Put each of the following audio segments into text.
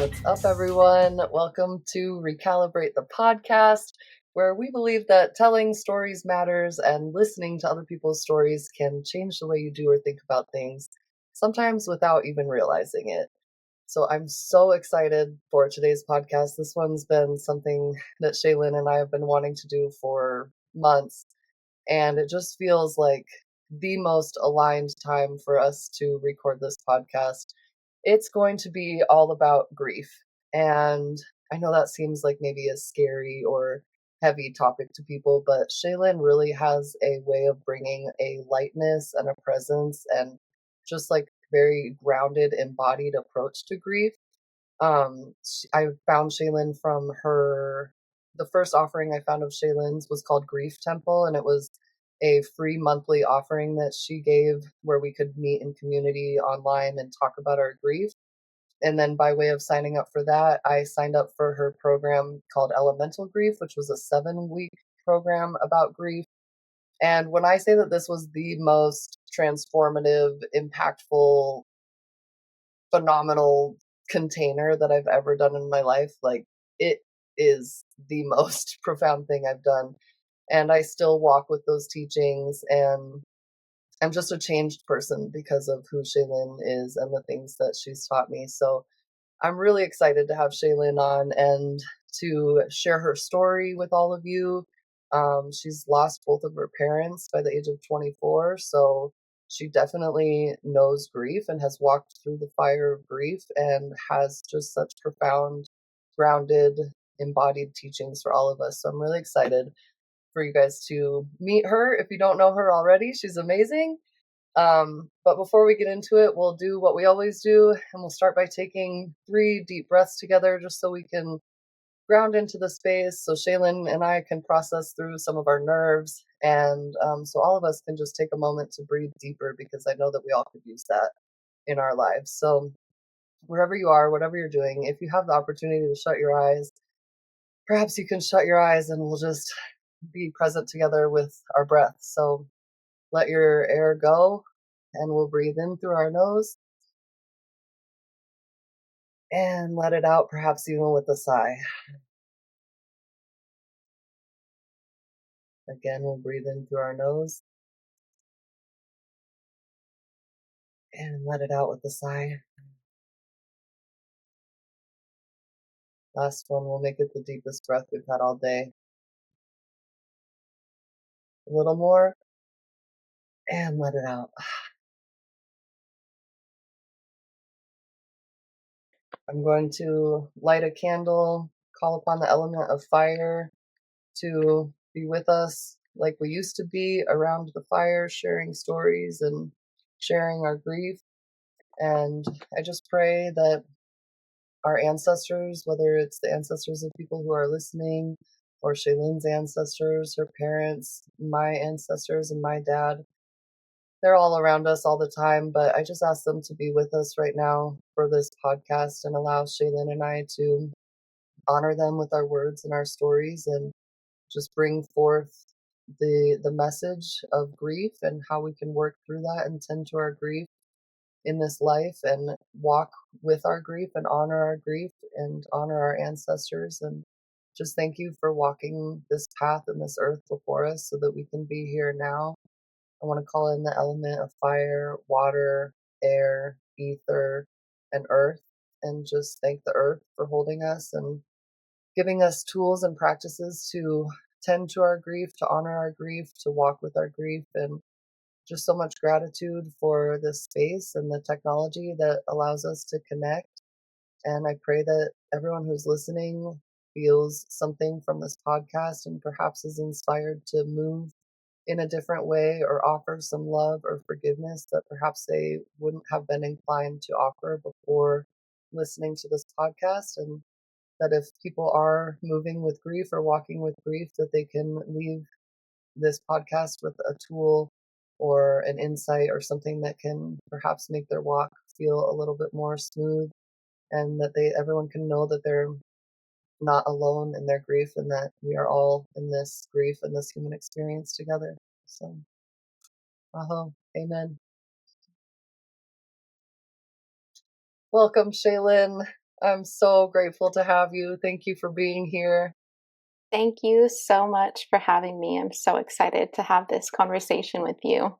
What's up, everyone? Welcome to Recalibrate the podcast, where we believe that telling stories matters and listening to other people's stories can change the way you do or think about things, sometimes without even realizing it. So I'm so excited for today's podcast. This one's been something that Shaelyn and I have been wanting to do for months, and it just feels like the most aligned time for us to record this podcast. It's going to be all about grief. And I know that seems like maybe a scary or heavy topic to people, but Shaelyn really has a way of bringing a lightness and a presence and just like very grounded, embodied approach to grief. I found Shaelyn from the first offering I found of Shaelyn's was called Grief Temple, and it was a free monthly offering that she gave where we could meet in community online and talk about our grief. And then by way of signing up for that, I signed up for her program called Elemental Grief, which was a 7-week program about grief. And when I say that this was the most transformative, impactful, phenomenal container that I've ever done in my life, like it is the most profound thing I've done. And I still walk with those teachings, and I'm just a changed person because of who Shaelyn is and the things that she's taught me. So I'm really excited to have Shaelyn on and to share her story with all of you. She's lost both of her parents by the age of 24, so she definitely knows grief and has walked through the fire of grief and has just such profound, grounded, embodied teachings for all of us. So I'm really excited for you guys to meet her. If you don't know her already, she's amazing. But before we get into it, we'll do what we always do, and we'll start by taking 3 deep breaths together just so we can ground into the space, so Shaelyn and I can process through some of our nerves, and so all of us can just take a moment to breathe deeper, because I know that we all could use that in our lives. So wherever you are, whatever you're doing, if you have the opportunity to shut your eyes, perhaps you can shut your eyes and we'll just be present together with our breath. So let your air go, and we'll breathe in through our nose and let it out, perhaps even with a sigh. Again, we'll breathe in through our nose and let it out with a sigh. Last one, we'll make it the deepest breath we've had all day. A little more and let it out. I'm going to light a candle, call upon the element of fire to be with us like we used to be around the fire, sharing stories and sharing our grief. And I just pray that our ancestors, whether it's the ancestors of people who are listening or Shaelyn's ancestors, her parents, my ancestors, and my dad, they're all around us all the time, but I just ask them to be with us right now for this podcast and allow Shaelyn and I to honor them with our words and our stories, and just bring forth the message of grief and how we can work through that and tend to our grief in this life and walk with our grief and honor our grief and honor our ancestors. And just thank you for walking this path and this earth before us so that we can be here now. I want to call in the element of fire, water, air, ether, and earth, and just thank the earth for holding us and giving us tools and practices to tend to our grief, to honor our grief, to walk with our grief, and just so much gratitude for this space and the technology that allows us to connect. And I pray that everyone who's listening feels something from this podcast and perhaps is inspired to move in a different way or offer some love or forgiveness that perhaps they wouldn't have been inclined to offer before listening to this podcast. And that if people are moving with grief or walking with grief, that they can leave this podcast with a tool or an insight or something that can perhaps make their walk feel a little bit more smooth, and that everyone can know that they're not alone in their grief, and that we are all in this grief and this human experience together. So, aho, amen. Welcome, Shaelyn. I'm so grateful to have you. Thank you for being here. Thank you so much for having me. I'm so excited to have this conversation with you.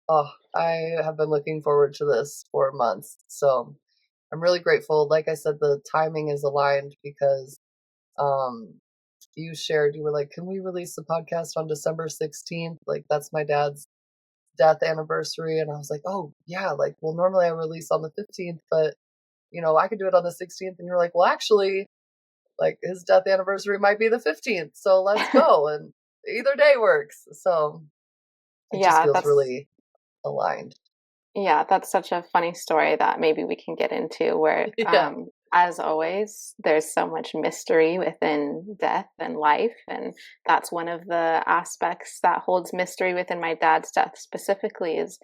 Oh, I have been looking forward to this for months. So I'm really grateful. Like I said, the timing is aligned because um you shared, you were like, can we release the podcast on December 16th? Like that's my dad's death anniversary. And I was like, oh yeah, like well normally I release on the 15th, but I could do it on the 16th. And you're like, well actually, like his death anniversary might be the 15th. So let's go. And either day works. So it just Yeah, feels that's really aligned. yeah, that's such a funny story that maybe we can get into where Yeah. as always, there's so much mystery within death and life, and that's one of the aspects that holds mystery within my dad's death specifically is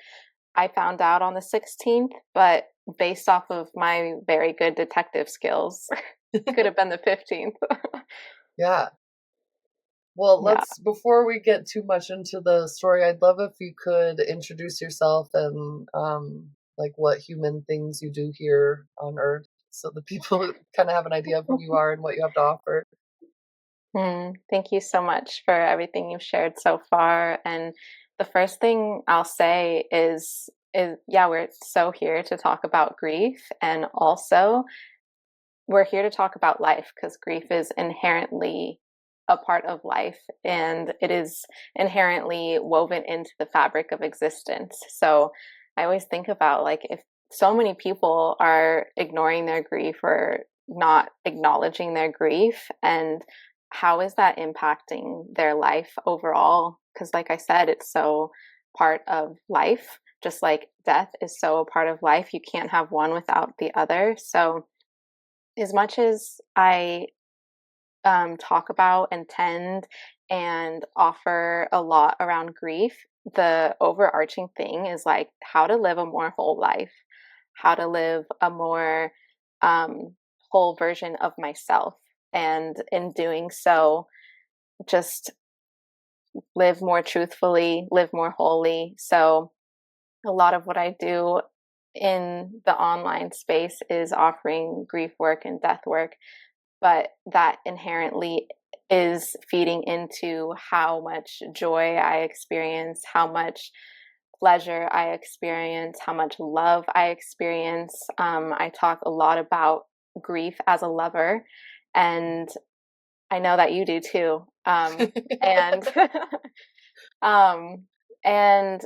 I found out on the 16th, but based off of my very good detective skills, could have been the 15th. Yeah. Well, Yeah. let's, before we get too much into the story, I'd love if you could introduce yourself and like what human things you do here on Earth so the people kind of have an idea of who you are and what you have to offer. Thank you so much for everything you've shared so far. And the first thing I'll say is yeah, we're so here to talk about grief, and also we're here to talk about life because grief is inherently a part of life and it is inherently woven into the fabric of existence. So I always think about like if so many people are ignoring their grief or not acknowledging their grief, and how is that impacting their life overall? Because like I said, it's so part of life, just like death is so a part of life. You can't have one without the other. So as much as I talk about and tend and offer a lot around grief, the overarching thing is like how to live a more whole life, how to live a more um, whole version of myself. And in doing so, just live more truthfully, live more wholly. So, a lot of what I do in the online space is offering grief work and death work, but that inherently is feeding into how much joy I experience, how much pleasure I experience, how much love I experience. I talk a lot about grief as a lover, and I know that you do too. And um, and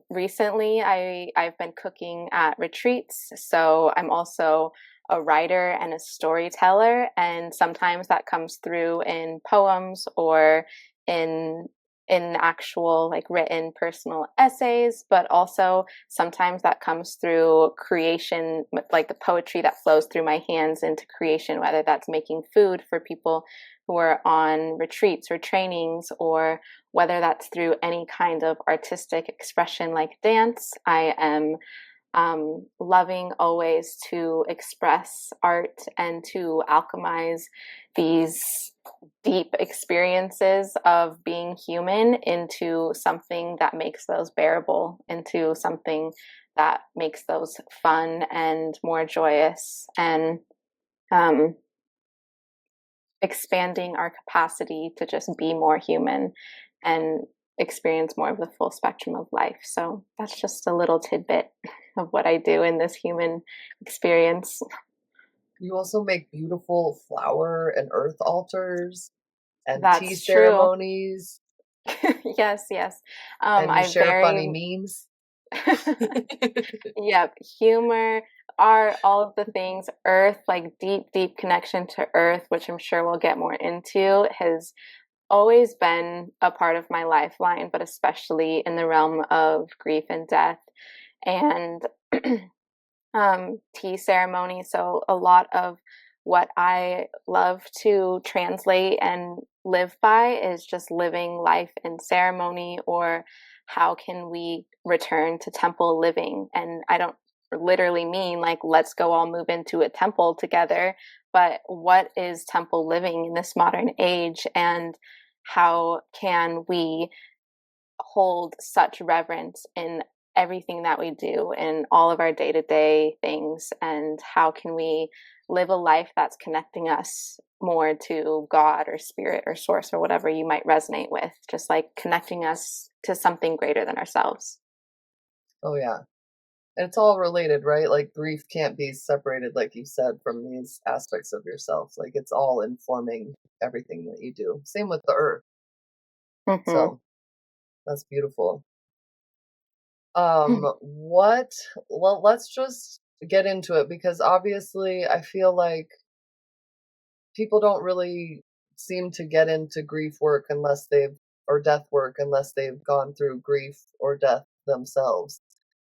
recently I've been cooking at retreats, so I'm also a writer and a storyteller, and sometimes that comes through in poems or in actual like written personal essays, but also sometimes that comes through creation, like the poetry that flows through my hands into creation, whether that's making food for people who are on retreats or trainings, or whether that's through any kind of artistic expression like dance. I am loving always to express art and to alchemize these deep experiences of being human into something that makes those bearable, into something that makes those fun and more joyous, and um, expanding our capacity to just be more human and experience more of the full spectrum of life. So that's just a little tidbit of what I do in this human experience. You also make beautiful flower and earth altars and tea That's true. ceremonies, Yes, yes. and you I share funny very, memes. yep, humor, art, all of the things, earth, like deep, deep connection to earth, which I'm sure we'll get more into, has always been a part of my lifeline, but especially in the realm of grief and death. And tea ceremony. So, a lot of what I love to translate and live by is just living life in ceremony, or how can we return to temple living? And I don't literally mean like, let's go all move into a temple together, but what is temple living in this modern age? And how can we hold such reverence in everything that we do in all of our day-to-day things, and how can we live a life that's connecting us more to God or spirit or source or whatever you might resonate with, just like connecting us to something greater than ourselves. Oh yeah. And it's all related, right? Like grief can't be separated, like you said, from these aspects of yourself. Like it's all informing everything that you do. Same with the earth. Mm-hmm. So that's beautiful. What, well, let's just get into it because obviously I feel like people don't really seem to get into grief work unless they've, or death work, unless they've gone through grief or death themselves.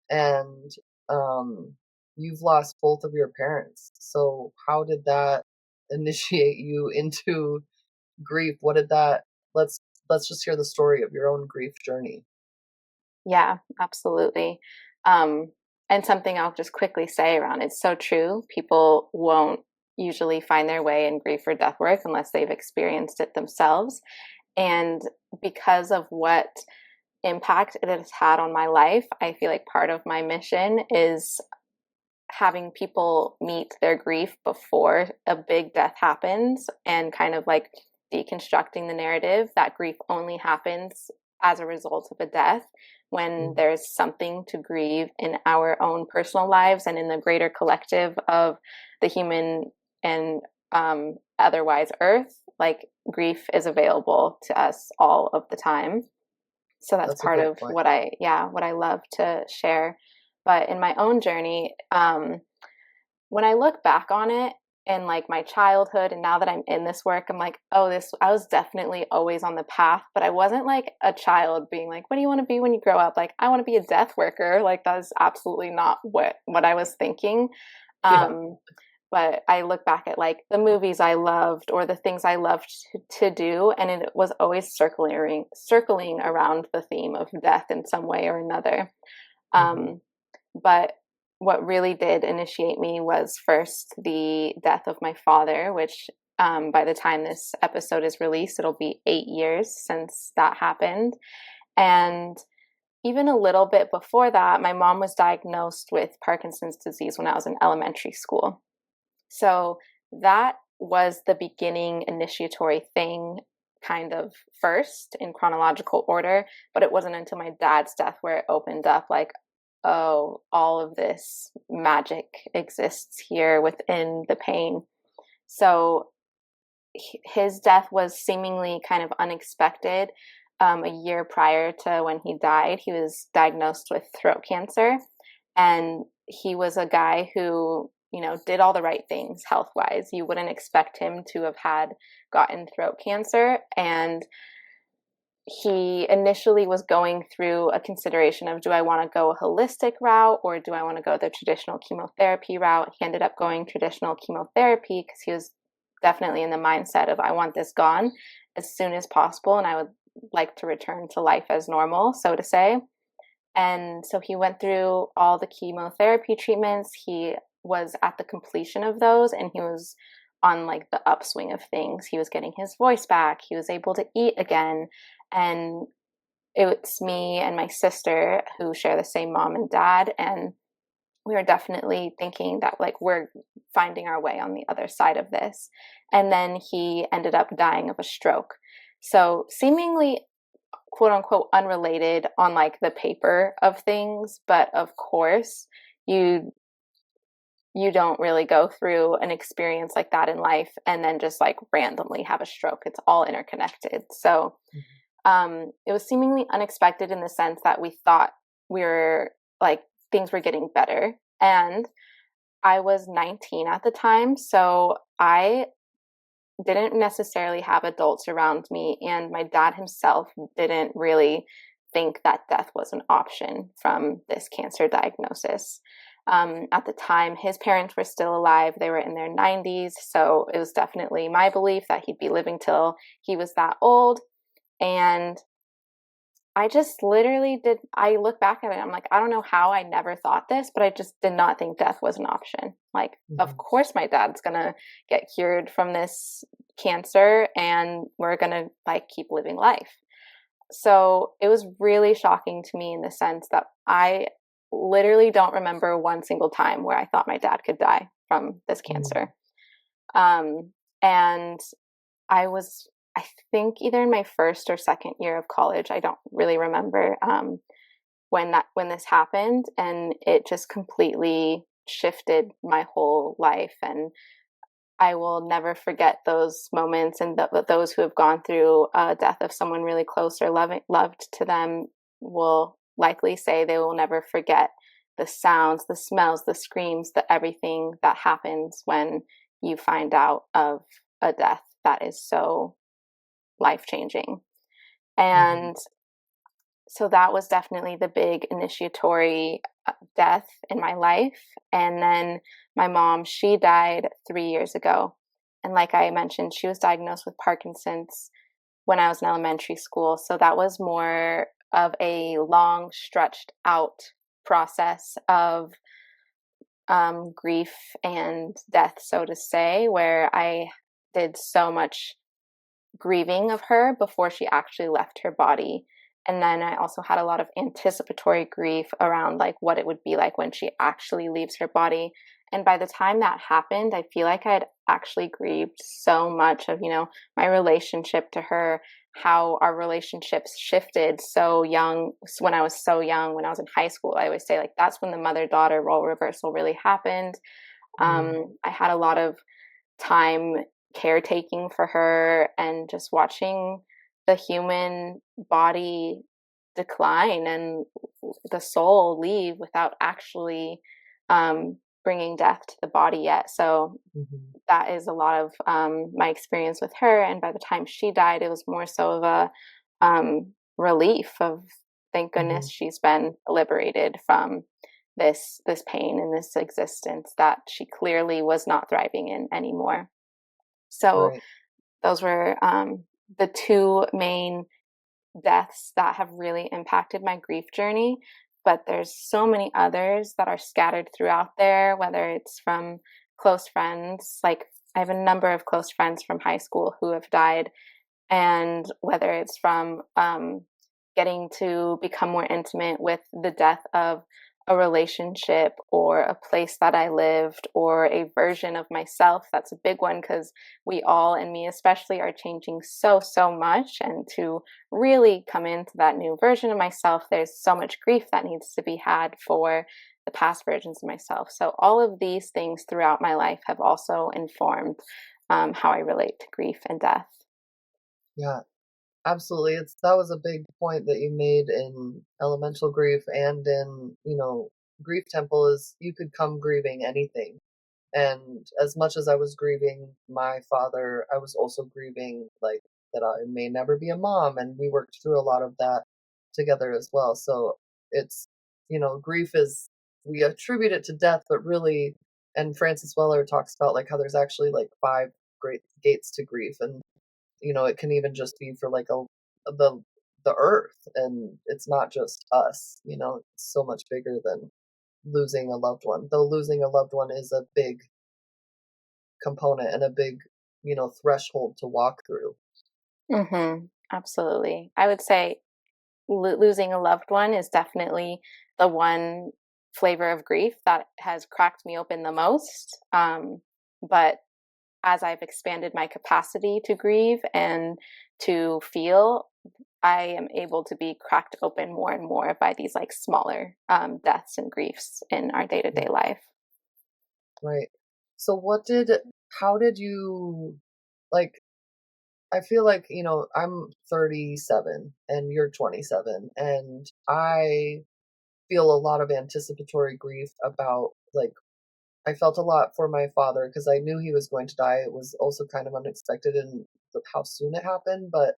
And um, you've lost both of your parents. So how did that initiate you into grief? What did that? Let's let's just hear the story of your own grief journey. Yeah, absolutely. Um, and something I'll just quickly say around it's so true. People won't usually find their way in grief or death work unless they've experienced it themselves. And because of what impact it has had on my life, I feel like part of my mission is having people meet their grief before a big death happens, and kind of like deconstructing the narrative that grief only happens as a result of a death, when Mm. there's something to grieve in our own personal lives and in the greater collective of the human and otherwise earth. Like grief is available to us all of the time, so that's That's a part great of point. what I love to share. But in my own journey, when I look back on it in like my childhood and now that I'm in this work, I'm like, oh, this I was definitely always on the path, but I wasn't like a child being like, what do you want to be when you grow up? Like, I want to be a death worker. Like that is absolutely not what I was thinking. Yeah. Um, but I look back at like the movies I loved or the things I loved to do, and it was always circling around the theme of death in some way or another. Hmm. Um, but what really did initiate me was first the death of my father, which by the time this episode is released, it'll be 8 years since that happened. And even a little bit before that, my mom was diagnosed with Parkinson's disease when I was in elementary school. So that was the beginning initiatory thing, kind of first in chronological order, but it wasn't until my dad's death where it opened up like, oh, all of this magic exists here within the pain. So his death was seemingly kind of unexpected. A year prior to when he died, he was diagnosed with throat cancer. And he was a guy who, did all the right things health wise. You wouldn't expect him to have had gotten throat cancer. And he initially was going through a consideration of, do I want to go a holistic route or do I want to go the traditional chemotherapy route? He ended up going traditional chemotherapy because he was definitely in the mindset of, I want this gone as soon as possible and I would like to return to life as normal, so to say. And so he went through all the chemotherapy treatments. He was at the completion of those and he was on like the upswing of things. He was getting his voice back. He was able to eat again. And it's me and my sister who share the same mom and dad. And we were definitely thinking that like we're finding our way on the other side of this. And then he ended up dying of a stroke. So seemingly quote unquote unrelated on like the paper of things, but of course you don't really go through an experience like that in life and then just like randomly have a stroke. It's all interconnected. So it was seemingly unexpected in the sense that we thought we were like things were getting better. And I was 19 at the time, so I didn't necessarily have adults around me, and my dad himself didn't really think that death was an option from this cancer diagnosis. At the time, his parents were still alive. They were in their 90s, so it was definitely my belief that he'd be living till he was that old. And I just literally did. I look back at it, I'm like, I don't know how I never thought this, but I just did not think death was an option. Like, of Hmm. course, my dad's gonna get cured from this cancer and we're gonna like keep living life. So it was really shocking to me in the sense that I literally don't remember one single time where I thought my dad could die from this Mm, cancer. Um, and I was, I think, either in my first or second year of college. I don't really remember when this happened, and it just completely shifted my whole life. And I will never forget those moments, and those who have gone through a death of someone really close or loved to them will likely say they will never forget the sounds, the smells, the screams, the everything that happens when you find out of a death that is so life changing. mhm, And so that was definitely the big initiatory death in my life. And then my mom, she died 3 years ago. And like I mentioned, she was diagnosed with Parkinson's when I was in elementary school. So that was more of a long, stretched out process of grief and death, so to say, where I did so much grieving of her before she actually left her body. And then I also had a lot of anticipatory grief around like what it would be like when she actually leaves her body. And by the time that happened, I feel like I'd actually grieved so much of, my relationship to her, how our relationships shifted so young. When I was so young, when I was in high school, I always say like that's when the mother daughter role reversal really happened. mm, I had a lot of time caretaking for her and just watching the human body decline and the soul leave without actually bringing death to the body yet. So mhm, that is a lot of my experience with her. And by the time she died, it was more so of a relief of thank mhm. goodness she's been liberated from this pain and this existence that she clearly was not thriving in anymore. So Right. those were the two main deaths that have really impacted my grief journey. But there's so many others that are scattered throughout there, whether it's from close friends. Like I have a number of close friends from high school who have died, and whether it's from getting to become more intimate with the death of a relationship or a place that I lived or a version of myself. That's a big one because we all, and me especially, are changing so, so much. And to really come into that new version of myself, there's so much grief that needs to be had for the past versions of myself. So, all of these things throughout my life have also informed how I relate to grief and death. Yeah, absolutely. That was a big point that you made in elemental grief and in, grief temple is you could come grieving anything. And as much as I was grieving my father, I was also grieving like that I may never be a mom, and we worked through a lot of that together as well. So it's, grief is we attribute it to death, but really, and Francis Weller talks about like how there's actually like five great gates to grief, and it can even just be for like the the earth, and it's not just us. It's so much bigger than losing a loved one. Though losing a loved one is a big component and a big, threshold to walk through. Absolutely. I would say losing a loved one is definitely the one flavor of grief that has cracked me open the most. But as I've expanded my capacity to grieve and to feel, I am able to be cracked open more and more by these like smaller deaths and griefs in our day to Mm, day life. right. So how did you, like, I feel like, I'm 37 and you're 27, and I feel a lot of anticipatory grief about, like, I felt a lot for my father because I knew he was going to die. It was also kind of unexpected in how soon it happened, but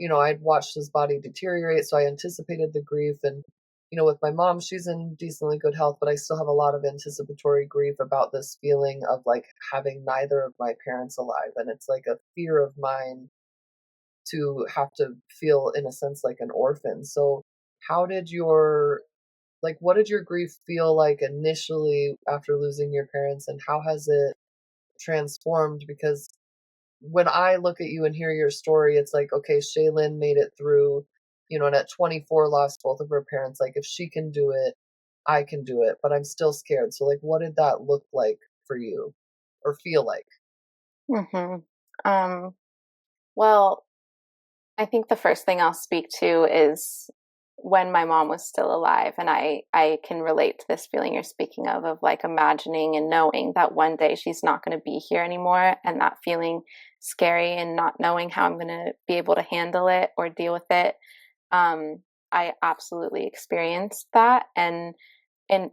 I'd watched his body deteriorate, so I anticipated the grief. And, with my mom, she's in decently good health, but I still have a lot of anticipatory grief about this feeling of like having neither of my parents alive. And it's like a fear of mine to have to feel, in a sense, like an orphan. So, how did what did your grief feel like initially after losing your parents, and how has it transformed? Because when I look at you and hear your story, it's like, okay, Shaylin made it through. and at 24 lost both of her parents. Like, if she can do it, I can do it, but I'm still scared. So, like, what did that look like for you or feel like? Mhm. Um, well, I think the first thing I'll speak to is when my mom was still alive, and I can relate to this feeling you're speaking of like imagining and knowing that one day she's not going to be here anymore, and that feeling scary and not knowing how I'm going to be able to handle it or deal with it. Um, I absolutely experienced that, and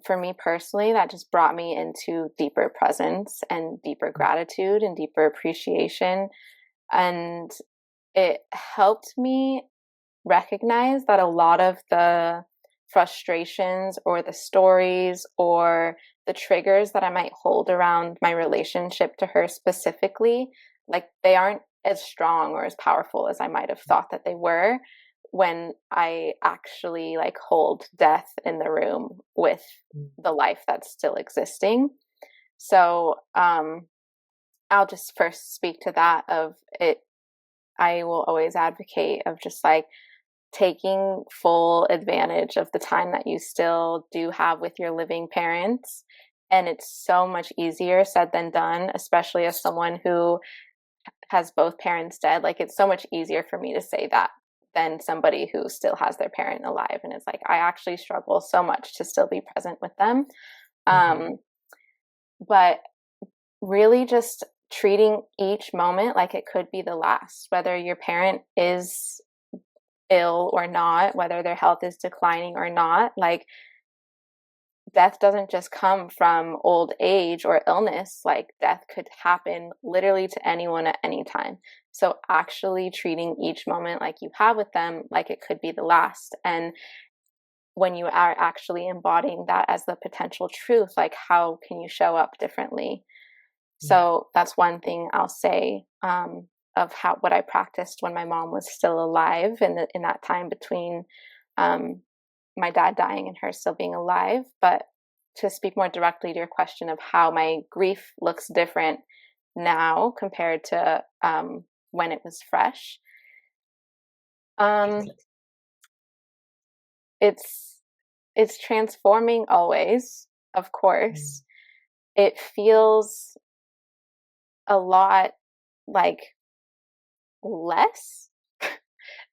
for me personally, that just brought me into deeper presence and deeper gratitude and deeper appreciation, and it helped me recognize that a lot of the frustrations or the stories or the triggers that I might hold around my relationship to her specifically, like they aren't as strong or as powerful as I might have thought that they were when I actually like hold death in the room with the life that's still existing. So, I'll just first speak to that of it. I will always advocate of just like taking full advantage of the time that you still do have with your living parents. And it's so much easier said than done, especially as someone who has both parents dead. Like, it's so much easier for me to say that than somebody who still has their parent alive. And it's like, I actually struggle so much to still be present with them. Mm-hmm. Um, but really just treating each moment like it could be the last, whether your parent is ill or not, whether their health is declining or not. Like, death doesn't just come from old age or illness. Like, death could happen literally to anyone at any time. So actually treating each moment like you have with them like it could be the last. And when you are actually embodying that as the potential truth, like, how can you show up differently? So that's one thing I'll say, of how what I practiced when my mom was still alive, in that time between, um, my dad dying and her still being alive. But to speak more directly to your question of how my grief looks different now compared to, when it was fresh, um, it's it's transforming always. Of Mm-hmm. course, it feels a lot like less,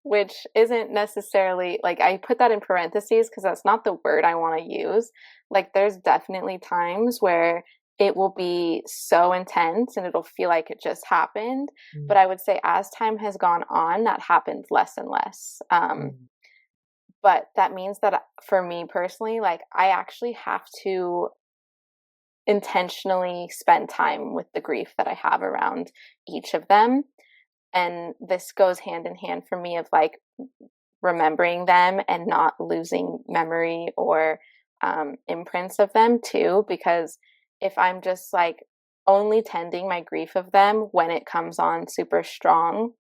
which isn't necessarily like, I put that in parentheses because that's not the word I want to use. Like, there's definitely times where it will be so intense and it'll feel like it just happened. But I would say as time has gone on, that happens less and less. Mm-hmm. But that means that for me personally, like, I actually have to intentionally spend time with the grief that I have around each of them. And this goes hand in hand for me of like remembering them and not losing memory or, imprints of them too. Because if I'm just like only tending my grief of them when it comes on super strong,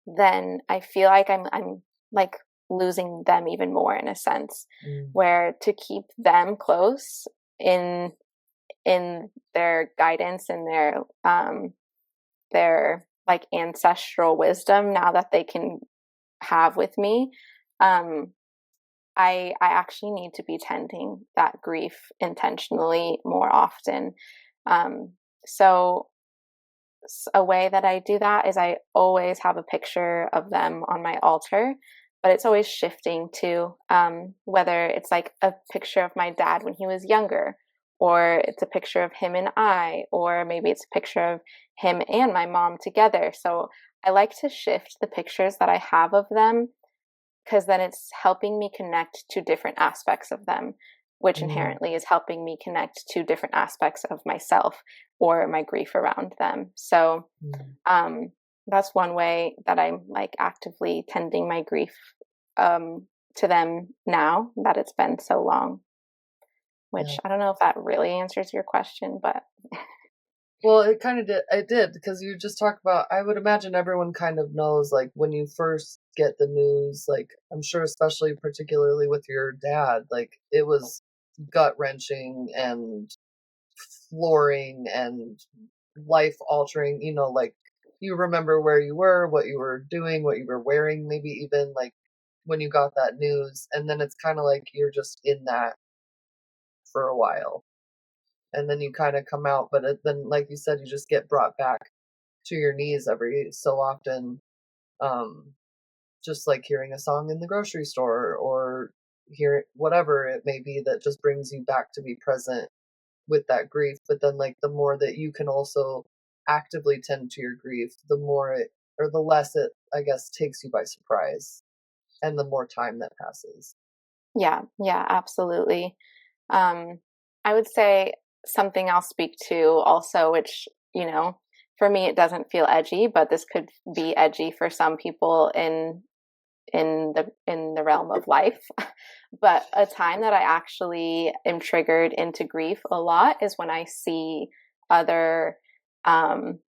then I feel like I'm like losing them even more in a sense. Where to keep them close in their guidance and their like ancestral wisdom now that they can have with me, um I actually need to be tending that grief intentionally more often. um so a way that I do that is I always have a picture of them on my altar, but it's always shifting too. Whether it's like a picture of my dad when he was younger, or it's a picture of him and I, or maybe it's a picture of him and my mom together. So I like to shift the pictures that I have of them because then it's helping me connect to different aspects of them, which Mm-hmm. inherently is helping me connect to different aspects of myself or my grief around them. So, um, that's one way that I'm like actively tending my grief, um, to them now that it's been so long. Which Yeah. I don't know if that really answers your question, but Well, it kind of did. It did because you just talked about. I would imagine everyone kind of knows, like when you first get the news. Like I'm sure, especially particularly with your dad, like it was gut wrenching and flooring and life altering. Like you remember where you were, what you were doing, what you were wearing, maybe even like when you got that news, and then it's kind of like you're just in that for a while, and then you kind of come out, but then, like you said, you just get brought back to your knees every so often, um, just like hearing a song in the grocery store or hear whatever it may be that just brings you back to be present with that grief. But then, like, the more that you can also actively tend to your grief, the more it, or the less it, I guess, takes you by surprise, and the more time that passes. Yeah, yeah, absolutely. Um, I would say something I'll speak to also, which, for me it doesn't feel edgy, but this could be edgy for some people in the realm of life. But a time that I actually am triggered into grief a lot is when I see other um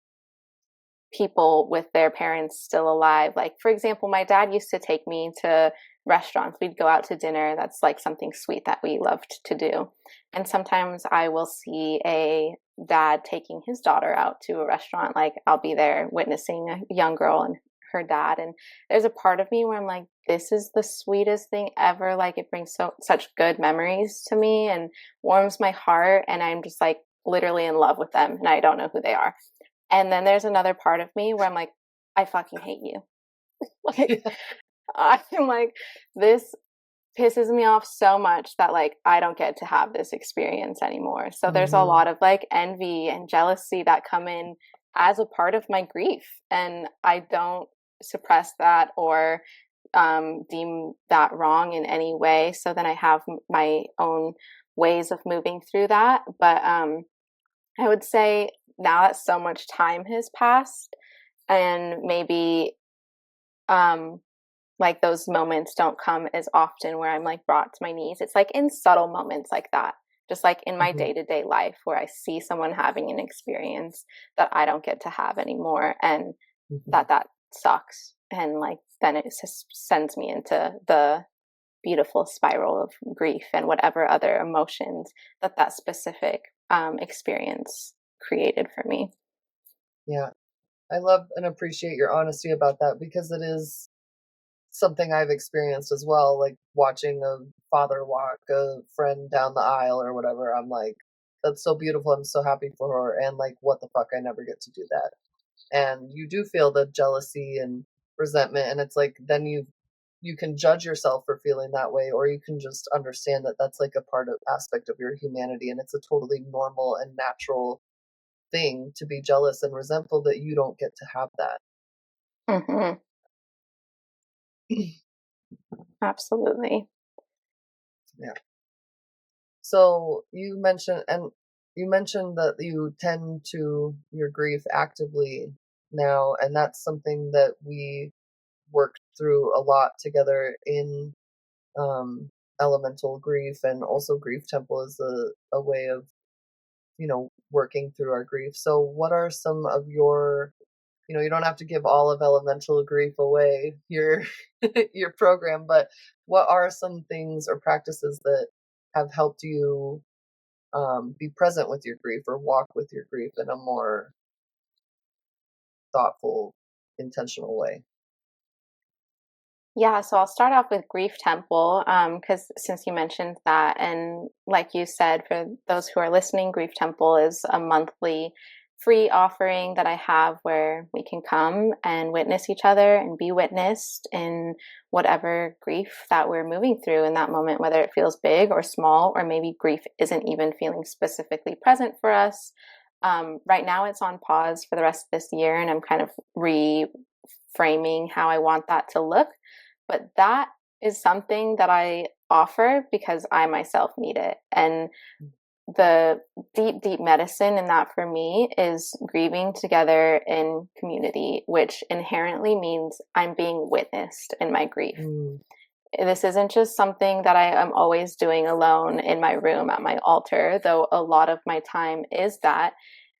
people with their parents still alive. Like, for example, my dad used to take me to restaurants. We'd go out to dinner. That's like something sweet that we loved to do. And sometimes I will see a dad taking his daughter out to a restaurant. Like, I'll be there witnessing a young girl and her dad. And there's a part of me where I'm like, this is the sweetest thing ever. Like, it brings such good memories to me and warms my heart. And I'm just like literally in love with them. And I don't know who they are. And then there's another part of me where I'm like, I fucking hate you. Like, Yeah. I'm like, this pisses me off so much that like I don't get to have this experience anymore. So there's a Hmm. lot of like envy and jealousy that come in as a part of my grief. And I don't suppress that or deem that wrong in any way. So then I have my own ways of moving through that. But I would say now that so much time has passed and maybe um like those moments don't come as often where I'm like brought to my knees. It's like in subtle moments like that. Just like in my Hmm. day-to-day life where I see someone having an experience that I don't get to have anymore and Hmm. that sucks. And like then it just sends me into the beautiful spiral of grief and whatever other emotions that specific experience created for me. Yeah. I love and appreciate your honesty about that, because it is something I've experienced as well. Like, watching a father walk a friend down the aisle or whatever, I'm like, that's so beautiful. I'm so happy for her. And like, what the fuck? I never get to do that. And you do feel the jealousy and resentment. And it's like, then you can judge yourself for feeling that way, or you can just understand that that's like a part of aspect of your humanity. And it's a totally normal and natural thing to be jealous and resentful that you don't get to have that. Hmm. Absolutely. Yeah. So you mentioned that you tend to your grief actively now, and that's something that we worked through a lot together in um, elemental grief, and also grief temple is a way of working through our grief. So what are some of your, you don't have to give all of elemental grief away, your your program, but what are some things or practices that have helped you be present with your grief, or walk with your grief in a more thoughtful, intentional way? Yeah, so I'll start off with Grief Temple, because since you mentioned that, and like you said, for those who are listening, Grief Temple is a monthly free offering that I have where we can come and witness each other and be witnessed in whatever grief that we're moving through in that moment, whether it feels big or small, or maybe grief isn't even feeling specifically present for us. Right now, it's on pause for the rest of this year, and I'm kind of reframing how I want that to look, but that is something that I offer because I myself need it. And the deep, deep medicine in that for me is grieving together in community, which inherently means I'm being witnessed in my grief. Mm. This isn't just something that I am always doing alone in my room at my altar, though a lot of my time is that.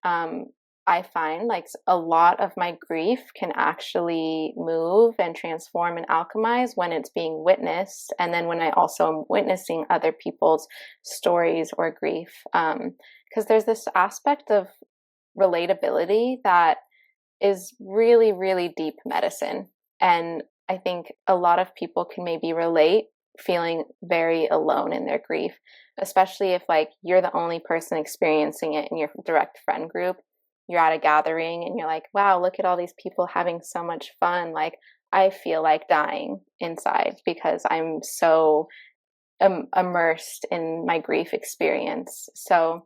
Um, I find like a lot of my grief can actually move and transform and alchemize when it's being witnessed. And then when I also am witnessing other people's stories or grief. Because there's this aspect of relatability that is really, really deep medicine. And I think a lot of people can maybe relate feeling very alone in their grief, especially if like you're the only person experiencing it in your direct friend group. You're at a gathering and you're like, wow, look at all these people having so much fun. Like, I feel like dying inside because I'm so immersed in my grief experience. So,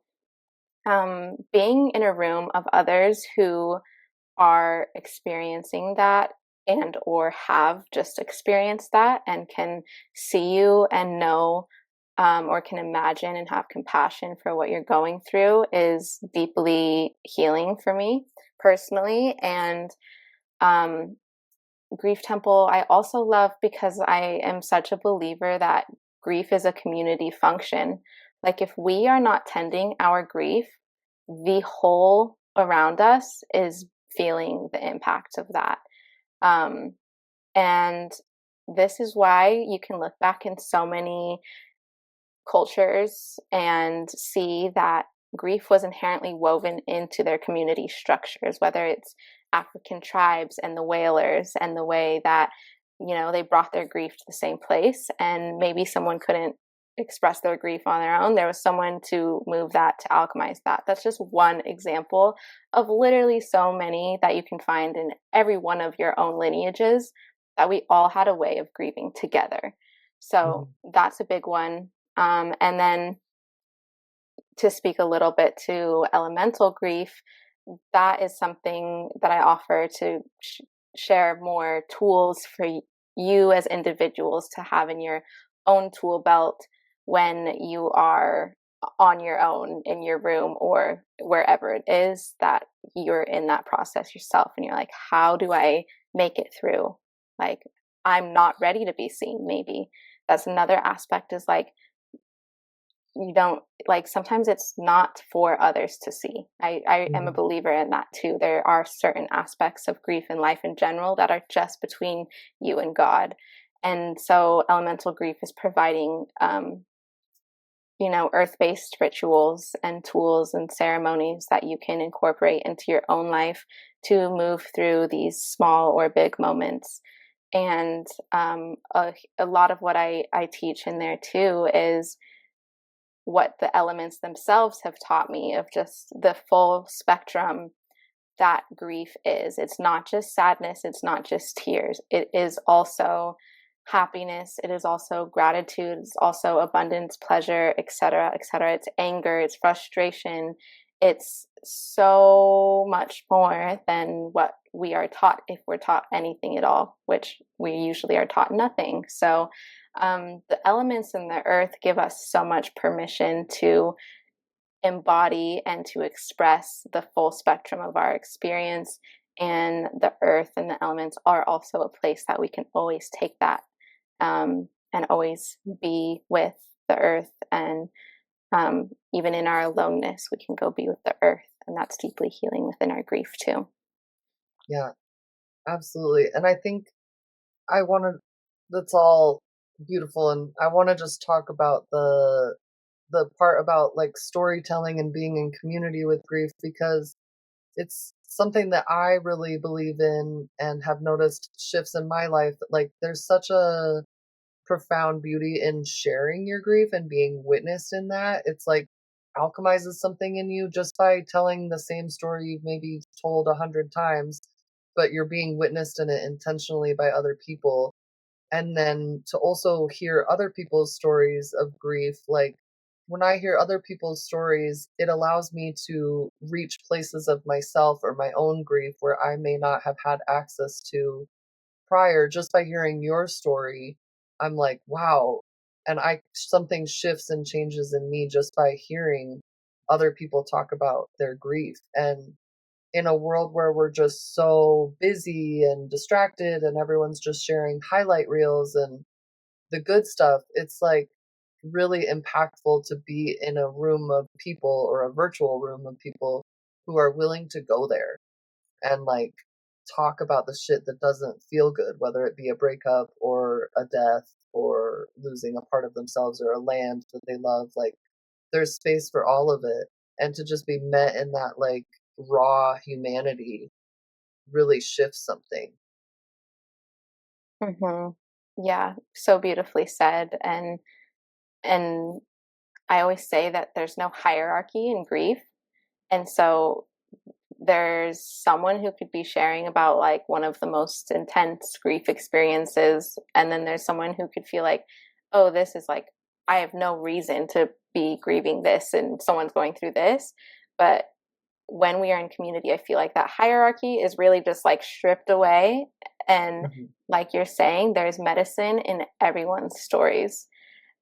being in a room of others who are experiencing that and or have just experienced that and can see you and know, or can imagine and have compassion for what you're going through is deeply healing for me personally. And um, Grief Temple, I also love because I am such a believer that grief is a community function. Like, if we are not tending our grief, the whole around us is feeling the impact of that. Um, and this is why you can look back in so many cultures and see that grief was inherently woven into their community structures, whether it's African tribes and the whalers and the way that, they brought their grief to the same place. And maybe someone couldn't express their grief on their own. There was someone to move that, to alchemize that. That's just one example of literally so many that you can find in every one of your own lineages, that we all had a way of grieving together. So Mhm. that's a big one. And then to speak a little bit to elemental grief, that is something that I offer to share more tools for you as individuals to have in your own tool belt when you are on your own in your room or wherever it is that you're in that process yourself, and you're like, how do I make it through? Like, I'm not ready to be seen. Maybe that's another aspect, is like, you don't, like, sometimes it's not for others to see. I am a Mhm. believer in that too. There are certain aspects of grief and life in general that are just between you and God. And so elemental grief is providing, earth-based rituals and tools and ceremonies that you can incorporate into your own life to move through these small or big moments. And a lot of what I teach in there too is what the elements themselves have taught me of just the full spectrum that grief is. It's not just sadness, it's not just tears. It is also happiness, it is also gratitude, it's also abundance, pleasure, etc., etc. It's anger, it's frustration. It's so much more than what we are taught, if we're taught anything at all, which we usually are taught nothing. So the elements in the earth give us so much permission to embody and to express the full spectrum of our experience. And the earth and the elements are also a place that we can always take that, and always be with the earth. And even in our aloneness, we can go be with the earth. And that's deeply healing within our grief, too. Yeah, absolutely. And I think I want to, that's all beautiful. And I want to just talk about the part about like storytelling and being in community with grief, because it's something that I really believe in and have noticed shifts in my life. Like, there's such a profound beauty in sharing your grief and being witnessed in that. It's like alchemizes something in you just by telling the same story you've maybe told 100 times, but you're being witnessed in it intentionally by other people. And then to also hear other people's stories of grief, like when I hear other people's stories, it allows me to reach places of myself or my own grief where I may not have had access to prior. Just by hearing your story, I'm like, wow. And I, something shifts and changes in me just by hearing other people talk about their grief. And in a world where we're just so busy and distracted and everyone's just sharing highlight reels and the good stuff, it's like really impactful to be in a room of people or a virtual room of people who are willing to go there and like talk about the shit that doesn't feel good, whether it be a breakup or a death or losing a part of themselves or a land that they love. Like, there's space for all of it. And to just be met in that like raw humanity really shifts something. Hmm. Yeah, so beautifully said. And I always say that there's no hierarchy in grief. And so there's someone who could be sharing about like one of the most intense grief experiences, and then there's someone who could feel like, oh, this is like, I have no reason to be grieving this, and someone's going through this. But when we are in community, I feel like that hierarchy is really just like stripped away. And Mhm. like you're saying, there's medicine in everyone's stories,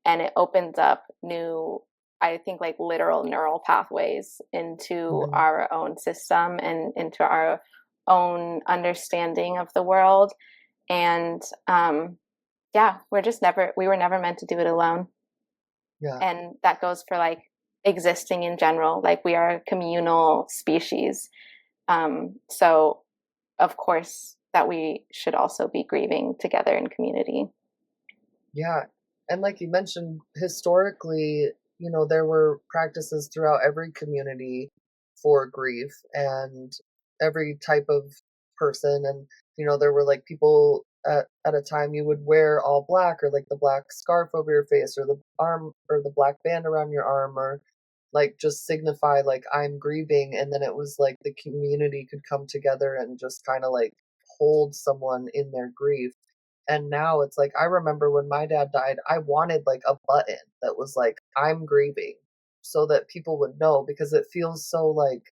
and it opens up new, I think, like literal neural pathways into Mhm. our own system and into our own understanding of the world. And yeah, we were never meant to do it alone. Yeah. And that goes for like existing in general. Like we are a communal species. So of course that we should also be grieving together in community. Yeah. And like you mentioned, historically, there were practices throughout every community for grief and every type of person. And, there were like people at a time you would wear all black or like the black scarf over your face or the arm or the black band around your arm or like just signify like I'm grieving. And then it was like the community could come together and just kind of like hold someone in their grief. And now it's like, I remember when my dad died, I wanted like a button that was like, I'm grieving, so that people would know, because it feels so like,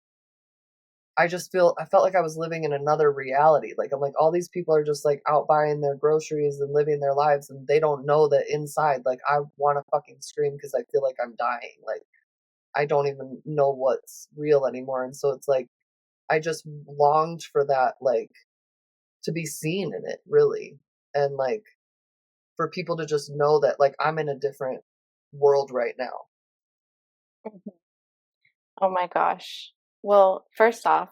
I felt like I was living in another reality. Like, I'm like, all these people are just like out buying their groceries and living their lives, and they don't know that inside, like, I want to fucking scream because I feel like I'm dying. Like, I don't even know what's real anymore. And so it's like, I just longed for that, like, to be seen in it, really. And like, for people to just know that like I'm in a different world right now. Oh my gosh. Well, first off,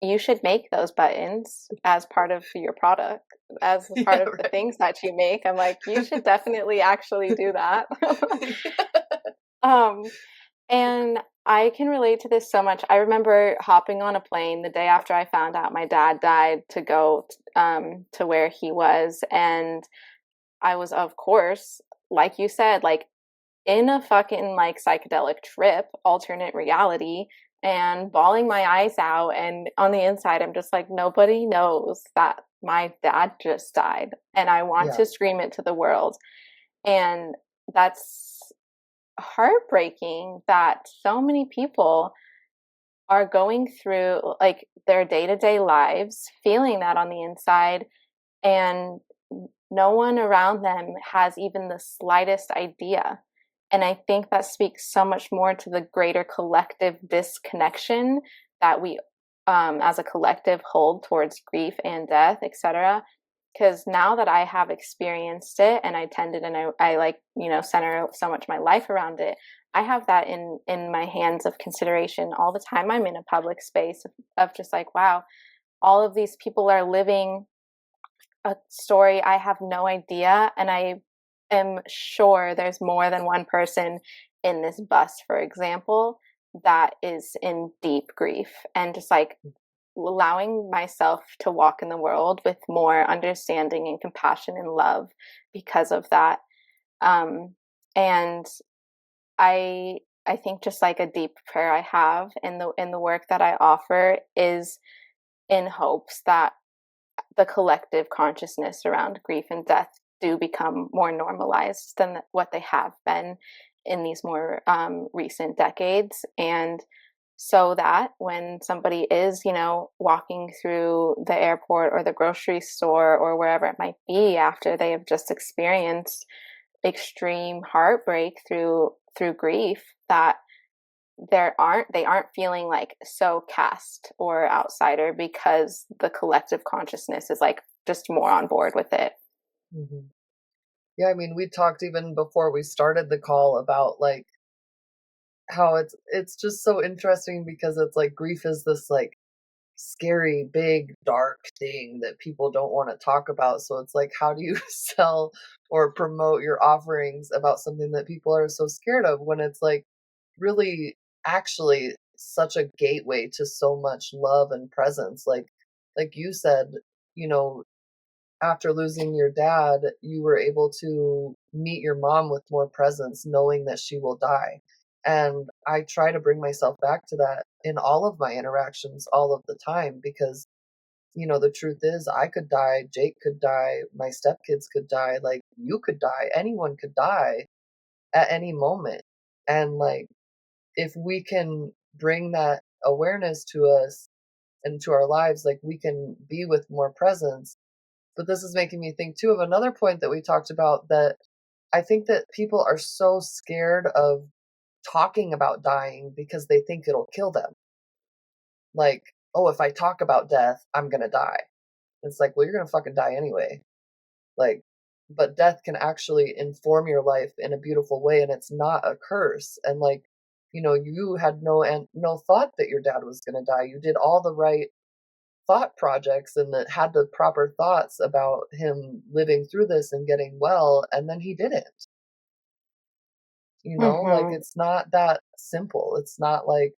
you should make those buttons as part of your product, as a Yeah, part of the right. things that you make. I'm like, you should definitely actually do that. um, and I can relate to this so much. I remember hopping on a plane the day after I found out my dad died to go to where he was, and I was, of course, like you said, like in a fucking like psychedelic trip, alternate reality, and bawling my eyes out. And on the inside, I'm just like, nobody knows that my dad just died. And I want Yeah. to scream it to the world. And that's heartbreaking that so many people are going through like their day to day lives, feeling that on the inside, and no one around them has even the slightest idea. And I think that speaks so much more to the greater collective disconnection that we, as a collective, hold towards grief and death, etc. Because now that I have experienced it and I tended and I like, center so much of my life around it, I have that in my hands of consideration all the time. I'm in a public space of just like, wow, all of these people are living a story I have no idea, and I am sure there's more than one person in this bus, for example, that is in deep grief, and just like allowing myself to walk in the world with more understanding and compassion and love because of that. And I think just like a deep prayer I have in the work that I offer is in hopes that the collective consciousness around grief and death do become more normalized than what they have been in these more recent decades. And so that when somebody is, walking through the airport or the grocery store or wherever it might be after they have just experienced extreme heartbreak through grief, that they aren't feeling like so cast or outsider because the collective consciousness is like just more on board with it. Hmm. Yeah, I mean, we talked even before we started the call about like how it's just so interesting, because it's like grief is this like scary, big, dark thing that people don't want to talk about. So it's like, how do you sell or promote your offerings about something that people are so scared of, when it's like really actually such a gateway to so much love and presence? Like you said, you know, after losing your dad, you were able to meet your mom with more presence, knowing that she will die. And I try to bring myself back to that in all of my interactions all of the time because, the truth is, I could die, Jake could die, my stepkids could die, like, you could die, anyone could die at any moment. And, like, if we can bring that awareness to us and to our lives, like, we can be with more presence. But this is making me think too of another point that we talked about, that I think that people are so scared of talking about dying because they think it'll kill them. Like, oh, if I talk about death, I'm gonna die. It's like, well, you're gonna fucking die anyway. Like, but death can actually inform your life in a beautiful way, and it's not a curse. And like, you had no thought that your dad was gonna die. You did all the right thought projects and that had the proper thoughts about him living through this and getting well, and then he didn't. Like, Hmm. it's not that simple. It's not like,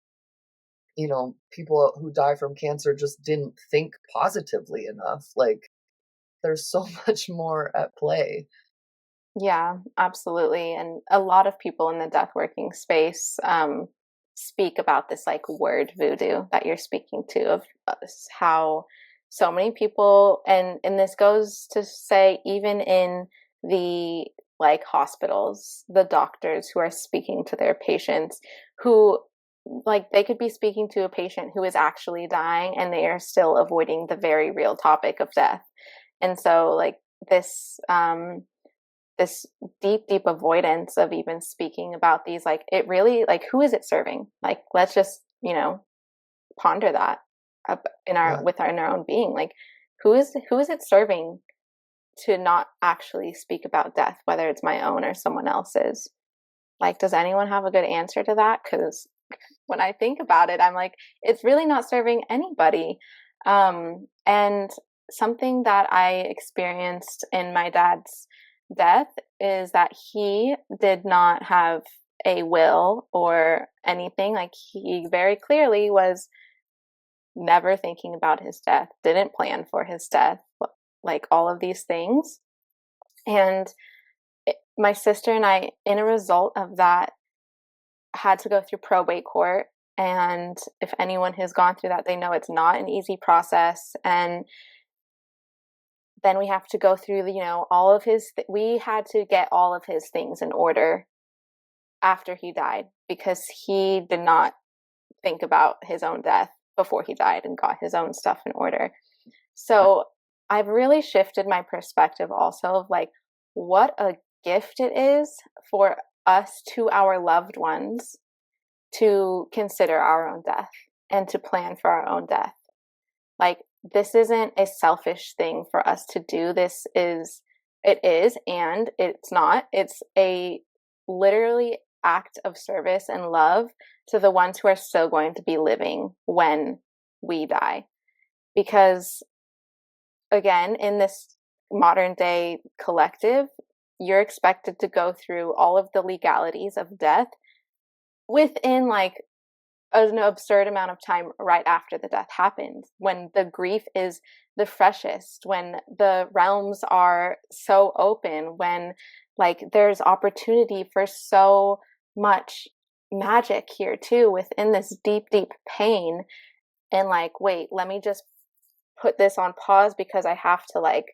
people who die from cancer just didn't think positively enough. Like, there's so much more at play. Yeah, absolutely. And a lot of people in the death working space speak about this like word voodoo that you're speaking to, of how so many people, and this goes to say even in the like hospitals, the doctors who are speaking to their patients, who like they could be speaking to a patient who is actually dying and they are still avoiding the very real topic of death. And so like this this deep avoidance of even speaking about these, like it really, like who is it serving? Like let's just ponder that up in our Yeah. with our in our own being, like who is it serving to not actually speak about death, whether it's my own or someone else's? Like, does anyone have a good answer to that? Because when I think about it, I'm like, it's really not serving anybody. And something that I experienced in my dad's death is that he did not have a will or anything. Like, he very clearly was never thinking about his death, didn't plan for his death, like all of these things. And my sister and I, in a result of that, had to go through probate court. And if anyone has gone through that, they know it's not an easy process. And then we have to go through the, all of his, we had to get all of his things in order after he died because he did not think about his own death before he died and got his own stuff in order. So I've really shifted my perspective also of like what a gift it is for us to our loved ones to consider our own death and to plan for our own death. Like, this isn't a selfish thing for us to do. It is, and it's not. It's a literally act of service and love to the ones who are still going to be living when we die. Because, again, in this modern day collective, you're expected to go through all of the legalities of death within like an absurd amount of time right after the death happens, when the grief is the freshest, when the realms are so open, when like there's opportunity for so much magic here too within this deep pain. And like, wait, let me just put this on pause because I have to like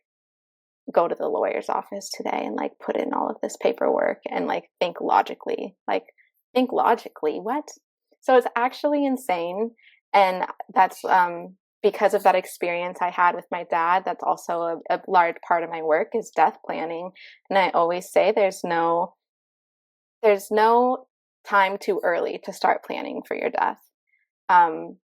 go to the lawyer's office today and like put in all of this paperwork and like think logically, what? So it's actually insane. And that's because of that experience I had with my dad. That's also a large part of my work is death planning. And I always say there's no time too early to start planning for your death.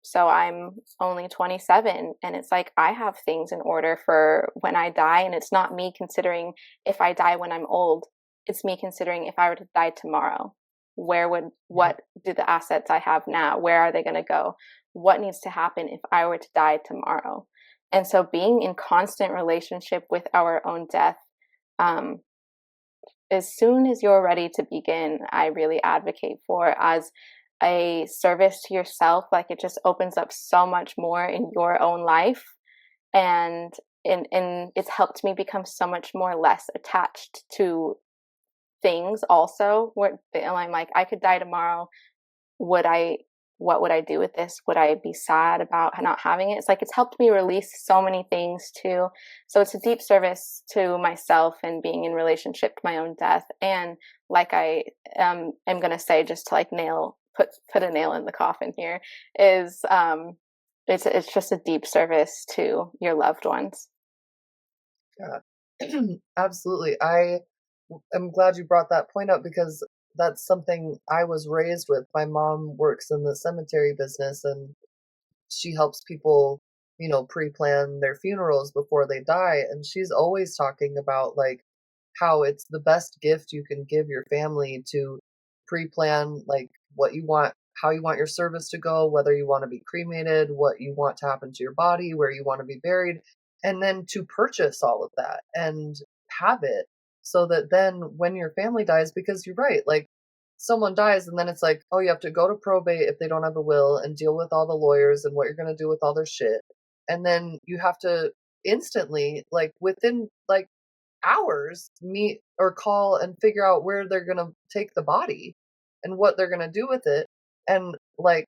So I'm only 27 and it's like I have things in order for when I die, and it's not me considering if I die when I'm old. It's me considering if I were to die tomorrow, what do the assets I have now, where are they going to go? What needs to happen if I were to die tomorrow? And so being in constant relationship with our own death, um, as soon as you're ready to begin, I really advocate for as a service to yourself. Like, it just opens up so much more in your own life. And and it's helped me become so much more less attached to things also, where I'm like, I could die tomorrow. Would I, what would I do with this? Would I be sad about not having it? It's like it's helped me release so many things too. So it's a deep service to myself and being in relationship to my own death. And like I am gonna say, just to like put a nail in the coffin here, is it's just a deep service to your loved ones. Yeah. Absolutely. I'm glad you brought that point up because that's something I was raised with. My mom works in the cemetery business and she helps people, pre-plan their funerals before they die. And she's always talking about like how it's the best gift you can give your family to pre-plan like what you want, how you want your service to go, whether you want to be cremated, what you want to happen to your body, where you want to be buried, and then to purchase all of that and have it so that then when your family dies, because you're right, like someone dies and then it's like, oh, you have to go to probate if they don't have a will and deal with all the lawyers and what you're going to do with all their shit. And then you have to instantly, like within like hours, meet or call and figure out where they're going to take the body and what they're going to do with it. And like,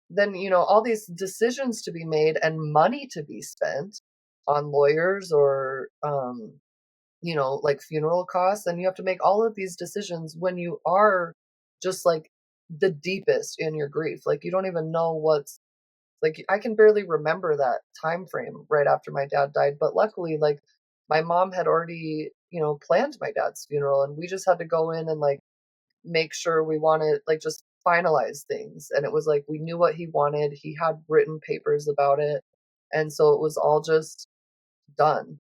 then, all these decisions to be made and money to be spent on lawyers or, like funeral costs. And you have to make all of these decisions when you are just like the deepest in your grief. Like, you don't even know what's like, I can barely remember that time frame right after my dad died, but luckily, like, my mom had already, planned my dad's funeral, and we just had to go in and, like, make sure we wanted like, just finalize things, and it was like, we knew what he wanted, he had written papers about it, and so it was all just done.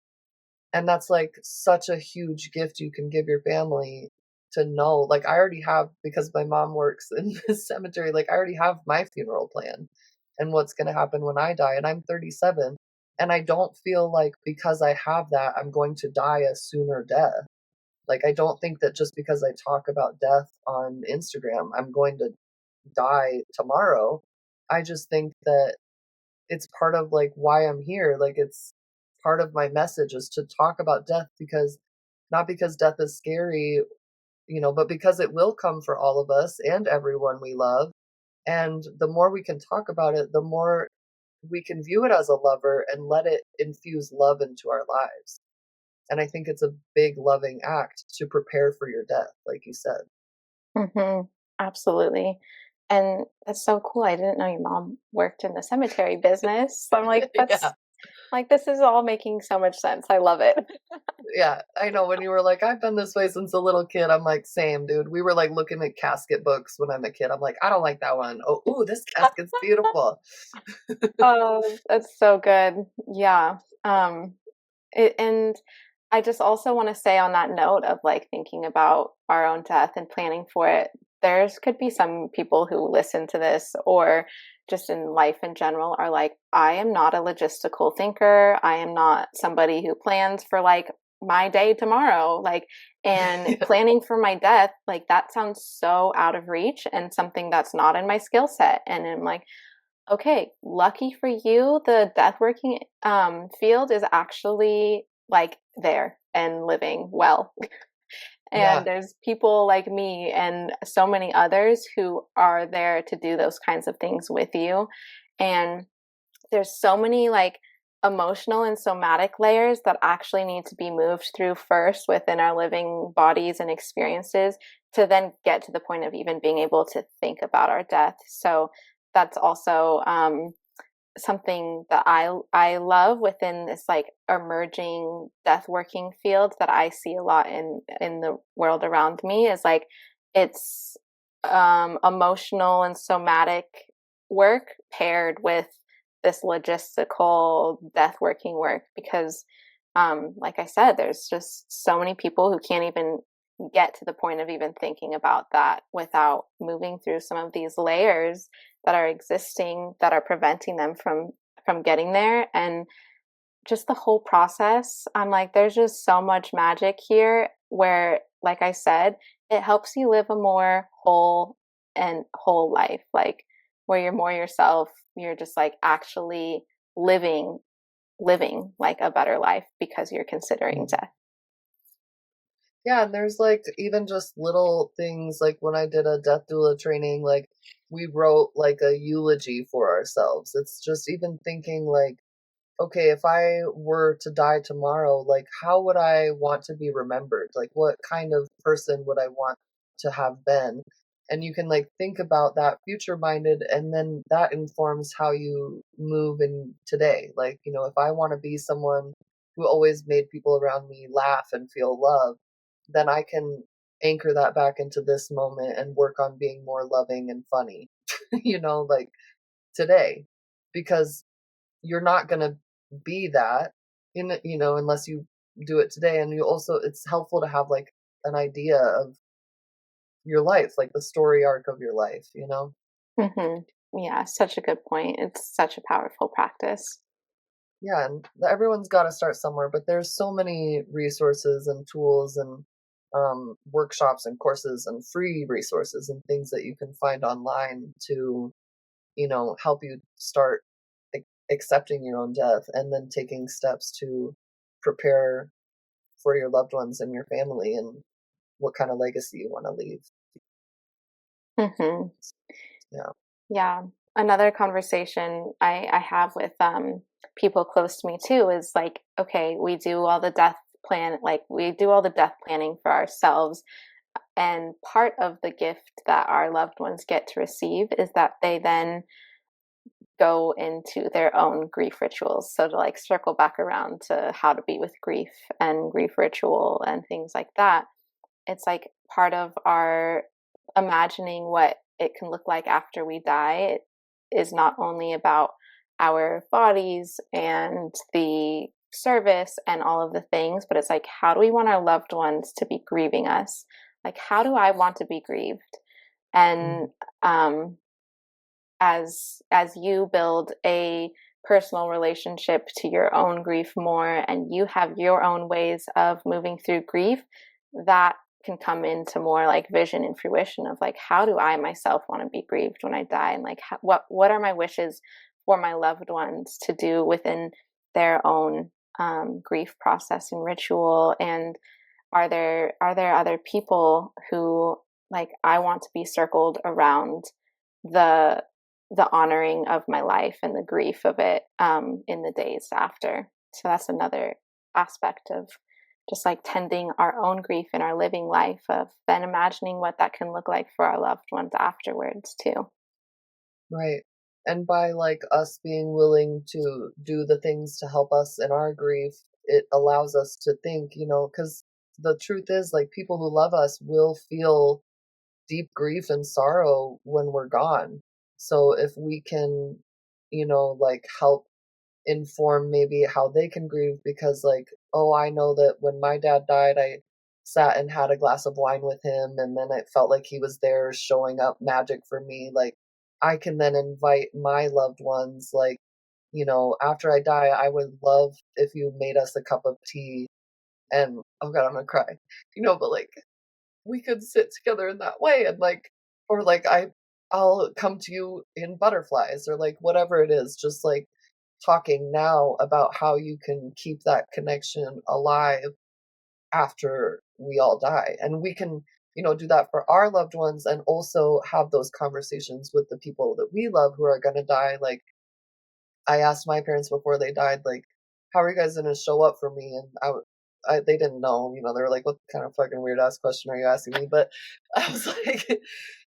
And that's, like, such a huge gift you can give your family to know. Like, I already have because my mom works in this cemetery, like, I already have my funeral plan and what's gonna happen when I die, and I'm 37, and I don't feel like because I have that, I'm going to die a sooner death. Like, I don't think that just because I talk about death on Instagram, I'm going to die tomorrow. I just think that it's part of like why I'm here. Like it's part of my message is to talk about death because not because death is scary, but because it will come for all of us and everyone we love. And the more we can talk about it, the more we can view it as a lover and let it infuse love into our lives. And I think it's a big loving act to prepare for your death, like you said. Mhm. Absolutely. And that's so cool. I didn't know your mom worked in the cemetery business. So I'm like, Yeah. this is all making so much sense. I love it. Yeah, I know when you were like, "I've been this way since a little kid," I'm like, "Same, dude." We were, like, looking at casket books when I'm a kid. I'm like, "I don't like that one." "Oh, ooh, this casket's beautiful." Oh, that's so good. Yeah. And I just also want to say on that note of like thinking about our own death and planning for it, there's could be some people who listen to this or just in life in general are like, I am not a logistical thinker. I am not somebody who plans for like my day tomorrow. Like, and Yeah. planning for my death, like that sounds so out of reach and something that's not in my skill set. And I'm like, okay, lucky for you, the death working field is actually like there and living well. And Yeah, there's people like me and so many others who are there to do those kinds of things with you. And there's so many like emotional and somatic layers that actually need to be moved through first within our living bodies and experiences to then get to the point of even being able to think about our death. So that's also something that I love within this like emerging death working field that I see a lot in the world around me is like it's emotional and somatic work paired with this logistical death working work because like I said there's just so many people who can't even get to the point of even thinking about that without moving through some of these layers that are existing that are preventing them from getting there. And just the whole process, I'm like there's just so much magic here where like I said it helps you live a more whole life, like where you're more yourself, you're just like actually living living like a better life because you're considering Mm. death. Yeah, and there's like even just little things like when I did a death doula training, like we wrote like a eulogy for ourselves. It's just even thinking like, okay, if I were to die tomorrow, like how would I want to be remembered? Like what kind of person would I want to have been? And you can like think about that future minded, and then that informs how you move in today. Like, if I want to be someone who always made people around me laugh and feel love, then I can anchor that back into this moment and work on being more loving and funny, like today. Because you're not going to be that unless you do it today. And you also, it's helpful to have like an idea of your life, like the story arc of your life. Hmm. Yeah, such a good point. It's such a powerful practice. Yeah, and everyone's got to start somewhere, but there's so many resources and tools and workshops and courses and free resources and things that you can find online to help you start accepting your own death and then taking steps to prepare for your loved ones and your family and what kind of legacy you want to leave. Hmm. Yeah. Yeah. Another conversation I have with people close to me too is like, okay, we do all the death plan, like we do all the death planning for ourselves. And part of the gift that our loved ones get to receive is that they then go into their own grief rituals. So to like circle back around to how to be with grief and grief ritual and things like that, it's like part of our imagining what it can look like after we die. It is not only about our bodies and the service and all of the things, but it's like, how do we want our loved ones to be grieving us? Like, how do I want to be grieved? And Mhm. um, as you build a personal relationship to your own grief more and you have your own ways of moving through grief, that can come into more like vision and fruition of like, how do I myself want to be grieved when I die, and like what are my wishes for my loved ones to do within their own grief process and ritual. And are there other people who like I want to be circled around the the honoring of my life and the grief of it in the days after. So that's another aspect of just like tending our own grief in our living life, of then imagining what that can look like for our loved ones afterwards too. Right. And by like us being willing to do the things to help us in our grief, it allows us to think, because the truth is, like, people who love us will feel deep grief and sorrow when we're gone. So if we can, like help inform maybe how they can grieve, because like, oh, I know that when my dad died, I sat and had a glass of wine with him, and then it felt like he was there showing up magic for me. Like, I can then invite my loved ones, like, after I die, I would love if you made us a cup of tea. And oh god, I'm gonna cry. But like, we could sit together in that way, and like, or like, I'll come to you in butterflies, or like whatever it is, just like talking now about how you can keep that connection alive after we all die. And we can, do that for our loved ones, and also have those conversations with the people that we love who are going to die. Like, I asked my parents before they died, like, how are you guys going to show up for me? And they didn't know, they were like, what kind of fucking weird ass question are you asking me? But I was like,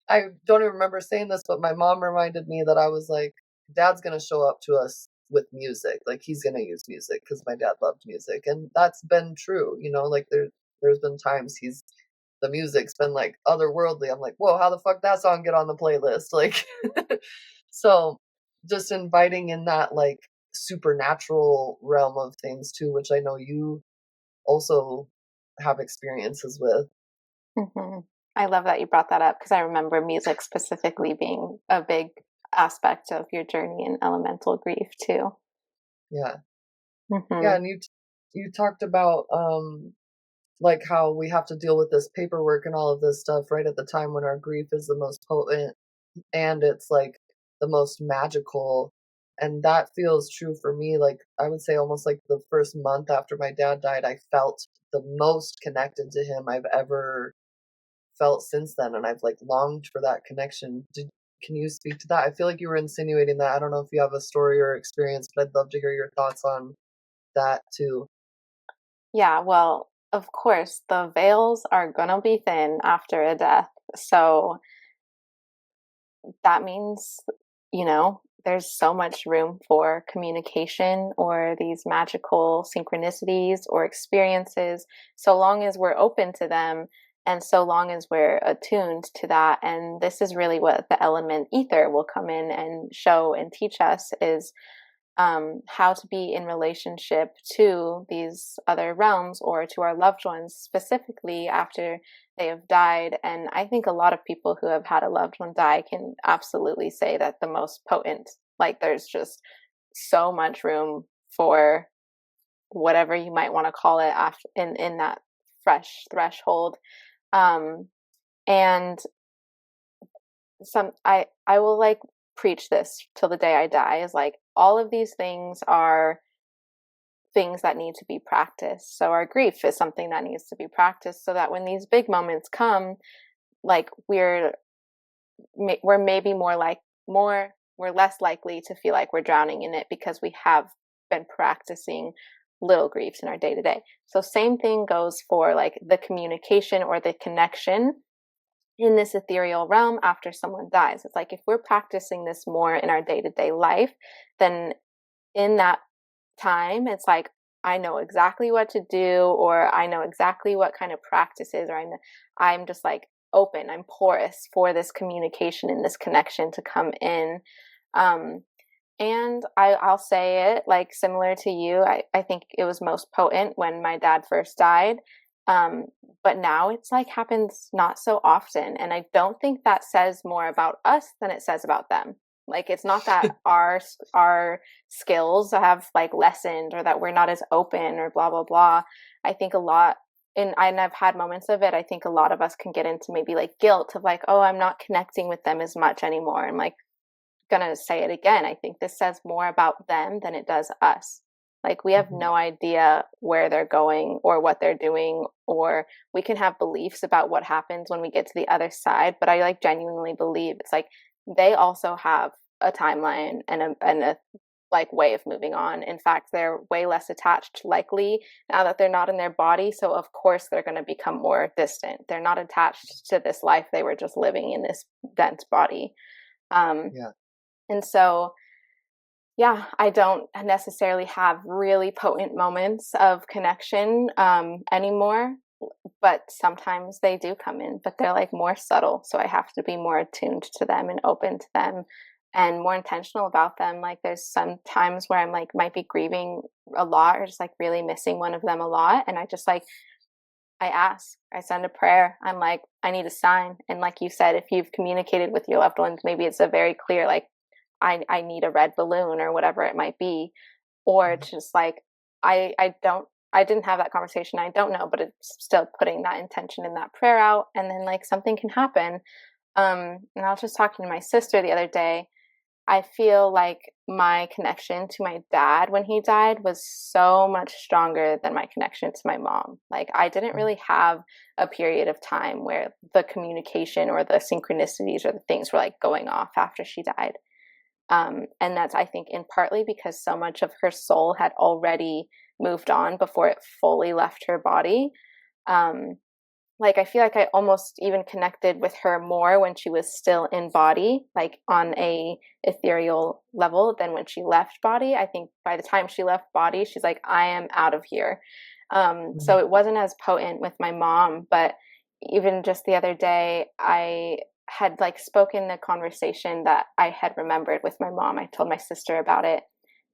I don't even remember saying this, but my mom reminded me that I was like, Dad's gonna show up to us with music. Like, he's gonna use music because my dad loved music, and that's been true. Like there's been times the music's been like otherworldly. I'm like, whoa, how the fuck that song get on the playlist? Like, so just inviting in that like supernatural realm of things too, which I know you also have experiences with. Hmm. I love that you brought that up because I remember music specifically being a big aspect of your journey in elemental grief too. Yeah. Yeah, Hmm. and you talked about like how we have to deal with this paperwork and all of this stuff right at the time when our grief is the most potent, and it's like the most magical. And that feels true for me. Like, I would say almost like the first month after my dad died, I felt the most connected to him I've ever felt since then, and I've like longed for that connection. Can you speak to that? I feel like you were insinuating that. I don't know if you have a story or experience, but I'd love to hear your thoughts on that too. Yeah, well, of course, the veils are gonna be thin after a death. So that means, there's so much room for communication or these magical synchronicities or experiences, so long as we're open to them and so long as we're attuned to that. And this is really what the element ether will come in and show and teach us is how to be in relationship to these other realms or to our loved ones specifically after they have died. And I think a lot of people who have had a loved one die can absolutely say that the most potent, like there's just so much room for whatever you might want to call it after in that fresh threshold. Um, and I will like preach this till the day I die is like all of these things are things that need to be practiced. So our grief is something that needs to be practiced so that when these big moments come, like we're maybe we're less likely to feel like we're drowning in it because we have been practicing little griefs in our day to day. So same thing goes for like the communication or the connection in this ethereal realm after someone dies. It's like if we're practicing this more in our day to day life, then in that time, it's like I know exactly what to do, or I know exactly what kind of practices, or I'm just like open, I'm porous for this communication and this connection to come in. Um, and I'll say it like similar to you. I think it was most potent when my dad first died. Um, but now it's like happens not so often. And I don't think that says more about us than it says about them. Like it's not that our skills have like lessened or that we're not as open or blah blah blah. I think a lot and I've had moments of it. I think a lot of us can get into maybe like guilt of like, oh, I'm not connecting with them as much anymore. I'm like gonna say it again. I think this says more about them than it does us. Like we have Mhm. no idea where they're going or what they're doing, or we can have beliefs about what happens when we get to the other side. But I like genuinely believe it's like they also have a timeline and a like way of moving on. In fact, they're way less attached likely now that they're not in their body. So of course they're going to become more distant. They're not attached to this life they were just living in this dense body. Um, Yeah. and so, yeah, I don't necessarily have really potent moments of connection anymore, but sometimes they do come in, but they're like more subtle. So I have to be more attuned to them and open to them and more intentional about them. Like there's some times where I'm like, might be grieving a lot or just like really missing one of them a lot. And I just like, I ask, I send a prayer. I'm like, I need a sign. And like you said, if you've communicated with your loved ones, maybe it's a very clear, like, I need a red balloon or whatever it might be. Or Mhm. it's just like, I didn't have that conversation. I don't know, but it's still putting that intention in that prayer out. And then like something can happen. And I was just talking to my sister the other day. I feel like my connection to my dad when he died was so much stronger than my connection to my mom. Like, I didn't Mhm. really have a period of time where the communication or the synchronicities or the things were like going off after she died. And that's, I think, in partly because so much of her soul had already moved on before it fully left her body. Um, like I feel like I almost even connected with her more when she was still in body, like on a ethereal level, than when she left body. I think by the time she left body, she's like, I am out of here. So Mhm. it wasn't as potent with my mom, but even just the other day, I had like spoken the conversation that I had remembered with my mom. I told my sister about it.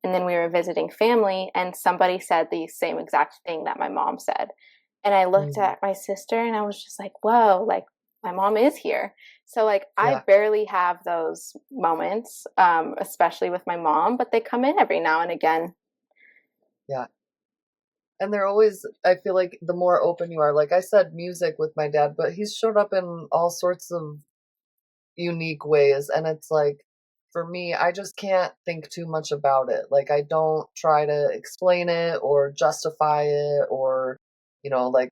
And then we were visiting family, and somebody said the same exact thing that my mom said. And I looked Mhm. at my sister and I was just like, whoa, like my mom is here. So like I Yeah. barely have those moments, especially with my mom, but they come in every now and again. Yeah. And they're always, I feel like the more open you are, like I said, music with my dad, but he's showed up in all sorts of unique ways. And it's like for me, I just can't think too much about it. Like, I don't try to explain it or justify it or, like,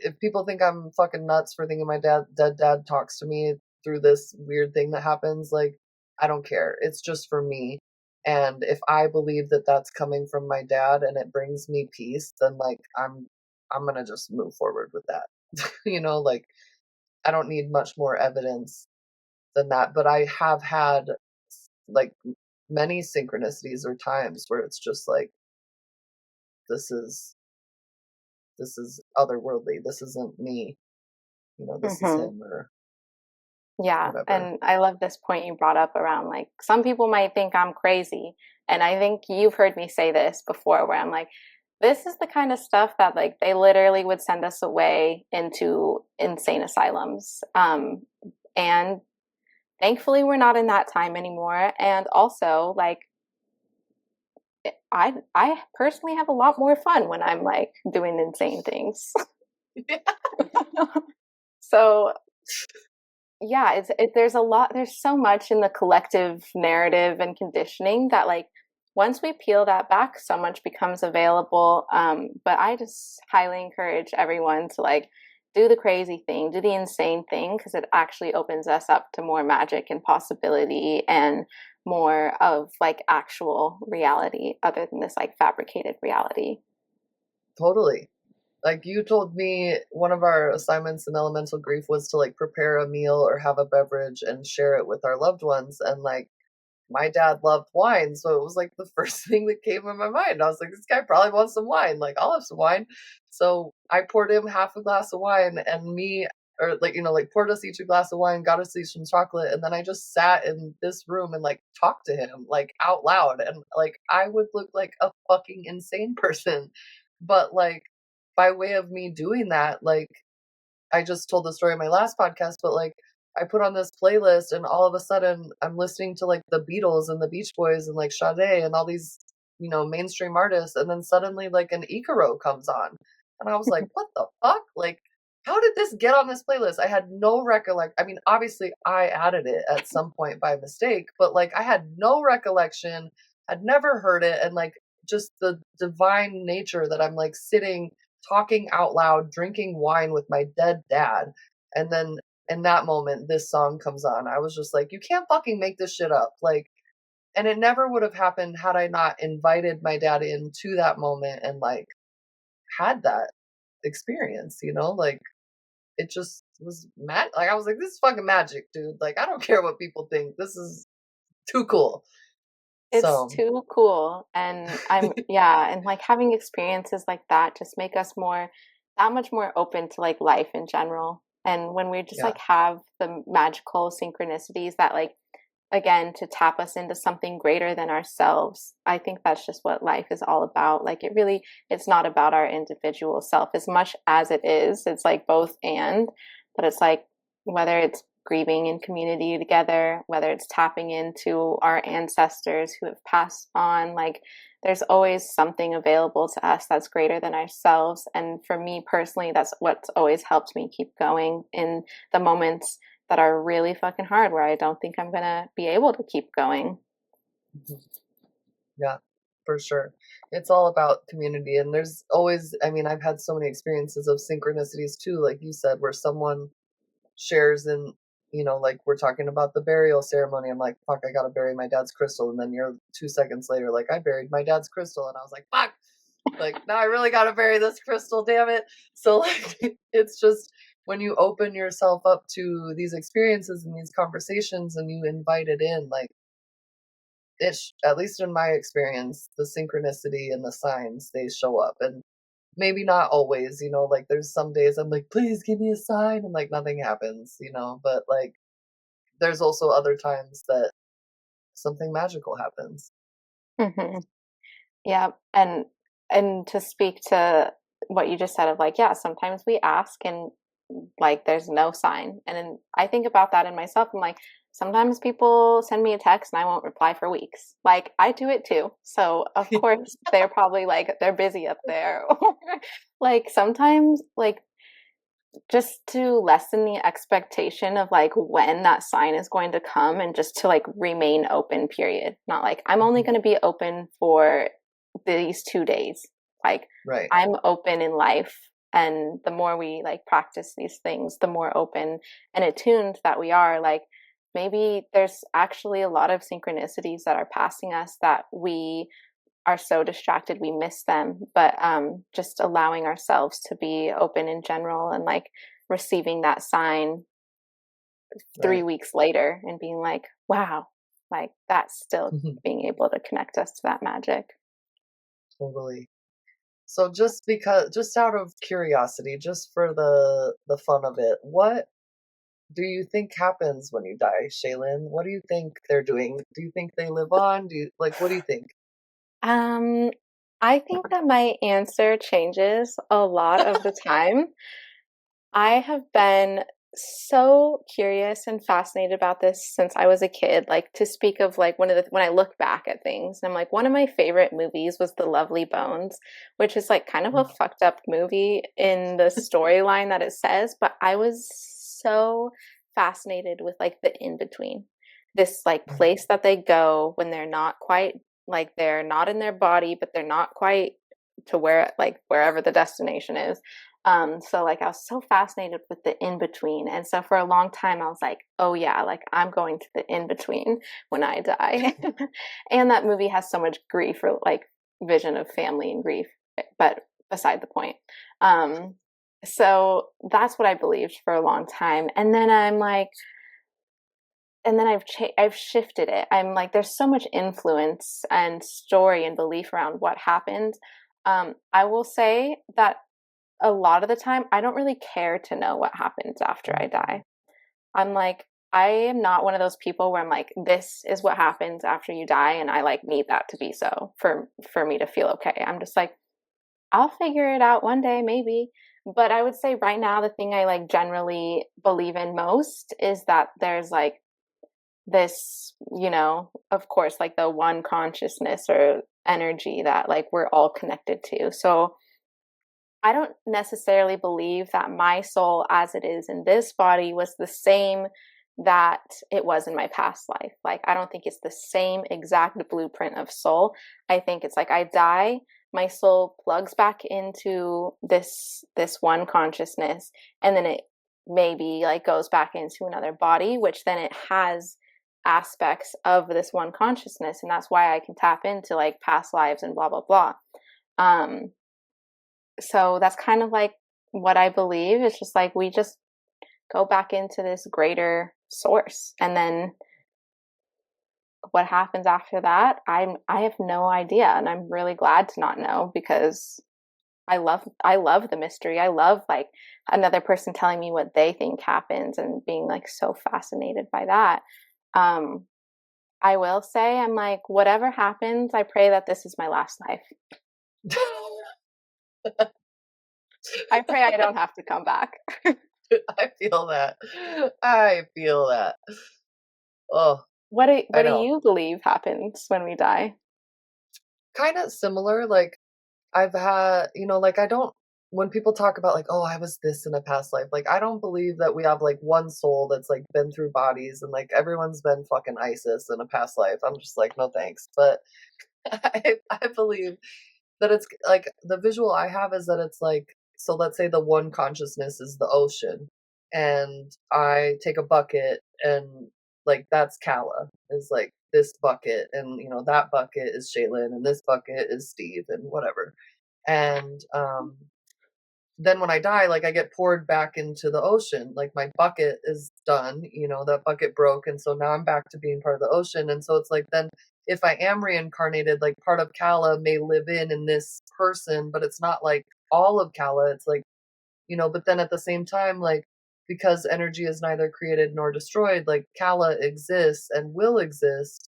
if people think I'm fucking nuts for thinking my dead dad talks to me through this weird thing that happens, like, I don't care. It's just for me. And if I believe that that's coming from my dad and it brings me peace, then like I'm gonna just move forward with that. Like I don't need much more evidence than that. But I have had like many synchronicities or times where it's just like this is this is otherworldly. This isn't me. This is Hmm. him or Yeah, whatever. and I love this point you brought up around like some people might think I'm crazy, and I think you've heard me say this before where I'm like, this is the kind of stuff that like they literally would send us away into insane asylums. And thankfully we're not in that time anymore. And also like I personally have a lot more fun when I'm like doing insane things. So yeah, there's so much in the collective narrative and conditioning that like once we peel that back, so much becomes available. But I just highly encourage everyone to like do the crazy thing, do the insane thing, because it actually opens us up to more magic and possibility and more of like actual reality other than this like fabricated reality. Totally. Like you told me one of our assignments in elemental grief was to like prepare a meal or have a beverage and share it with our loved ones. And like my dad loved wine, so it was like the first thing that came in my mind. I was like, this guy probably wants some wine. Like, I'll have some wine. So I poured him half a glass of wine, and or like, like poured us each a glass of wine, got us each some chocolate, and then I just sat in this room and like talked to him like out loud. And like, I would look like a fucking insane person. But like, by way of me doing that, like, I just told the story in my last podcast, but like I put on this playlist and all of a sudden I'm listening to like the Beatles and the Beach Boys and like Sade and all these, mainstream artists. And then suddenly like an Icaro comes on. And I was like, what the fuck? Like, how did this get on this playlist? I had no recollect. I mean, obviously I added it at some point by mistake, but like I had no recollection, had never heard it. And like just the divine nature that I'm like sitting talking out loud, drinking wine with my dead dad. And then in that moment, this song comes on. I was just like, you can't fucking make this shit up. Like, and it never would have happened had I not invited my dad into that moment and like had that experience, Like, it just was mad. Like, I was like, this is fucking magic, dude. Like, I don't care what people think. This is too cool. It's So, too cool. And yeah, and like having experiences like that just make us that much more open to like life in general. And when we just yeah, like have the magical synchronicities that like, again, to tap us into something greater than ourselves, I think that's just what life is all about. Like it's not about our individual self as much as it is. It's like both and, but it's like whether it's grieving in community together, whether it's tapping into our ancestors who have passed on, like there's always something available to us that's greater than ourselves. And for me personally, that's what's always helped me keep going in the moments that are really fucking hard where I don't think I'm gonna be able to keep going. yeah, for sure. It's all about community. And there's always, I mean, I've had so many experiences of synchronicities too, like you said, where someone shares in, like we're talking about the burial ceremony. I'm like, fuck, I gotta bury my dad's crystal. And then you're 2 seconds later, like, I buried my dad's crystal. And I was like, fuck, like, now I really gotta bury this crystal, damn it. So, like, it's just when you open yourself up to these experiences and these conversations and you invite it in, like, at least in my experience, the synchronicity and the signs, they show up. And maybe not always, like there's some days I'm like, please give me a sign, and like nothing happens, but like there's also other times that something magical happens. Mm-hmm. Yeah, and to speak to what you just said of like, yeah, sometimes we ask and like there's no sign, and then I think about that in myself. I'm like, sometimes people send me a text and I won't reply for weeks. Like I do it too, so of course they're probably like they're busy up there. Like sometimes like just to lessen the expectation of like when that sign is going to come, and just to like remain open, period. Not like I'm only Mhm. going to be open for these 2 days. Like Right. I'm open in life. And the more we like practice these things, the more open and attuned that we are. Like maybe there's actually a lot of synchronicities that are passing us that we are so distracted we miss them. But just allowing ourselves to be open in general, and like receiving that sign three Right. weeks later and being like, wow, like that's still Mhm. being able to connect us to that magic. Totally. So just out of curiosity, just for the fun of it, what do you think happens when you die, Shaylin? What do you think they're doing? Do you think they live on? Do you like what do you think? Um, I think that my answer changes a lot of the time. I have been so curious and fascinated about this since I was a kid. Like, to speak of like one of the when I look back at things, I'm like, one of my favorite movies was The Lovely Bones, which is like kind of a Mm, fucked up movie in the storyline that it says, but I was so fascinated with like the in between. This like mm, place that they go when they're not quite, like they're not in their body, but they're not quite to where like wherever the destination is. So like I was so fascinated with the in between. And so for a long time I was like, oh yeah, like I'm going to the in between when I die. And that movie has so much grief, or like vision of family and grief, but beside the point. Um so that's what I believed for a long time. And then I'm like, and then I've shifted it. I'm like, there's so much influence and story and belief around what happened. I will say that a lot of the time I don't really care to know what happens after I mm, die. I'm like, I am not one of those people where I'm like, this is what happens after you die, and I like need that to be so for me to feel okay. I'm just like, I'll figure it out one day, maybe. But I would say right now the thing I like generally believe in most is that there's like this, of course, like the one consciousness or energy that like we're all connected to. So I don't necessarily believe that my soul as it is in this body was the same that it was in my past life. Like, I don't think it's the same exact blueprint of soul. I think it's like I die, my soul plugs back into this one consciousness, and then it maybe like goes back into another body, which then it has aspects of this one consciousness, and that's why I can tap into like past lives and blah blah blah. Um, so that's kind of like what I believe. It's just like we just go back into this greater source, and then what happens after that, I have no idea, and I'm really glad to not know, because I love the mystery. I love like another person telling me what they think happens and being like so fascinated by that. Um I will say, I'm like, whatever happens, I pray that this is my last life. I pray I don't have to come back. I feel that. I feel that. Oh, What I do know. you believe happens when we die? Kind of similar. Like I've had, like I don't when people talk about like, oh, I was this in a past life, like I don't believe that we have like one soul that's like been through bodies and like everyone's been fucking ISIS in a past life. I'm just like, no thanks. But I believe that it's like the visual I have is that it's like, so let's say the one consciousness is the ocean, and I take a bucket and like that's Kala is like this bucket, and that bucket is Shaylin, and this bucket is Steve, and whatever. And then when I die, like I get poured back into the ocean. Like my bucket is done, that bucket broke. And so now I'm back to being part of the ocean. And so it's like then if I am reincarnated, like part of Kala may live in this person, but it's not like all of Kala. It's like, but then at the same time, like because energy is neither created nor destroyed, like Kala exists and will exist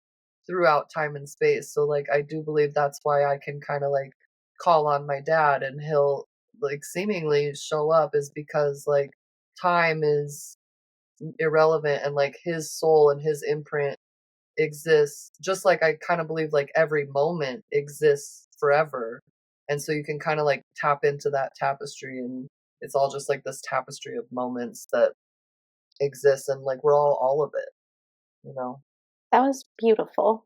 throughout time and space. So like I do believe that's why I can kind of like call on my dad and he'll like seemingly show up, is because like time is irrelevant and like his soul and his imprint exists, just like I kind of believe like every moment exists forever. And so you can kind of like tap into that tapestry and it's all just like this tapestry of moments that exists, and like we're all of it, you know. That was beautiful.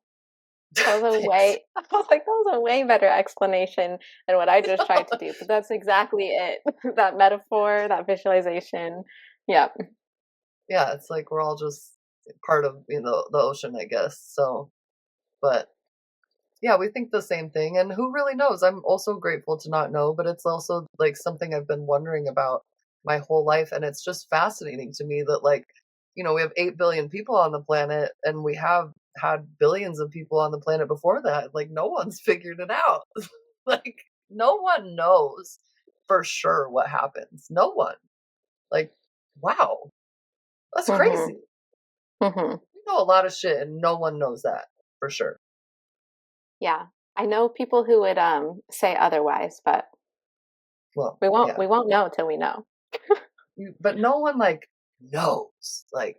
That was a Thanks. way I was like, that was a way better explanation than what I just tried to do, but that's exactly it. That metaphor, that visualization. Yeah. Yeah, it's like we're all just part of, the ocean, I guess. So, but yeah, we think the same thing, and who really knows? I'm also grateful to not know, but it's also like something I've been wondering about my whole life, and it's just fascinating to me that like, we have 8 billion people on the planet, and we have had billions of people on the planet before that. Like no one's figured it out. Like no one knows for sure what happens. No one. Like wow, that's Mhm. crazy. Mhm. We know a lot of shit and no one knows that for sure. Yeah. I know people who would say otherwise, but Well, we won't yeah. we won't know till we know. But no one like knows like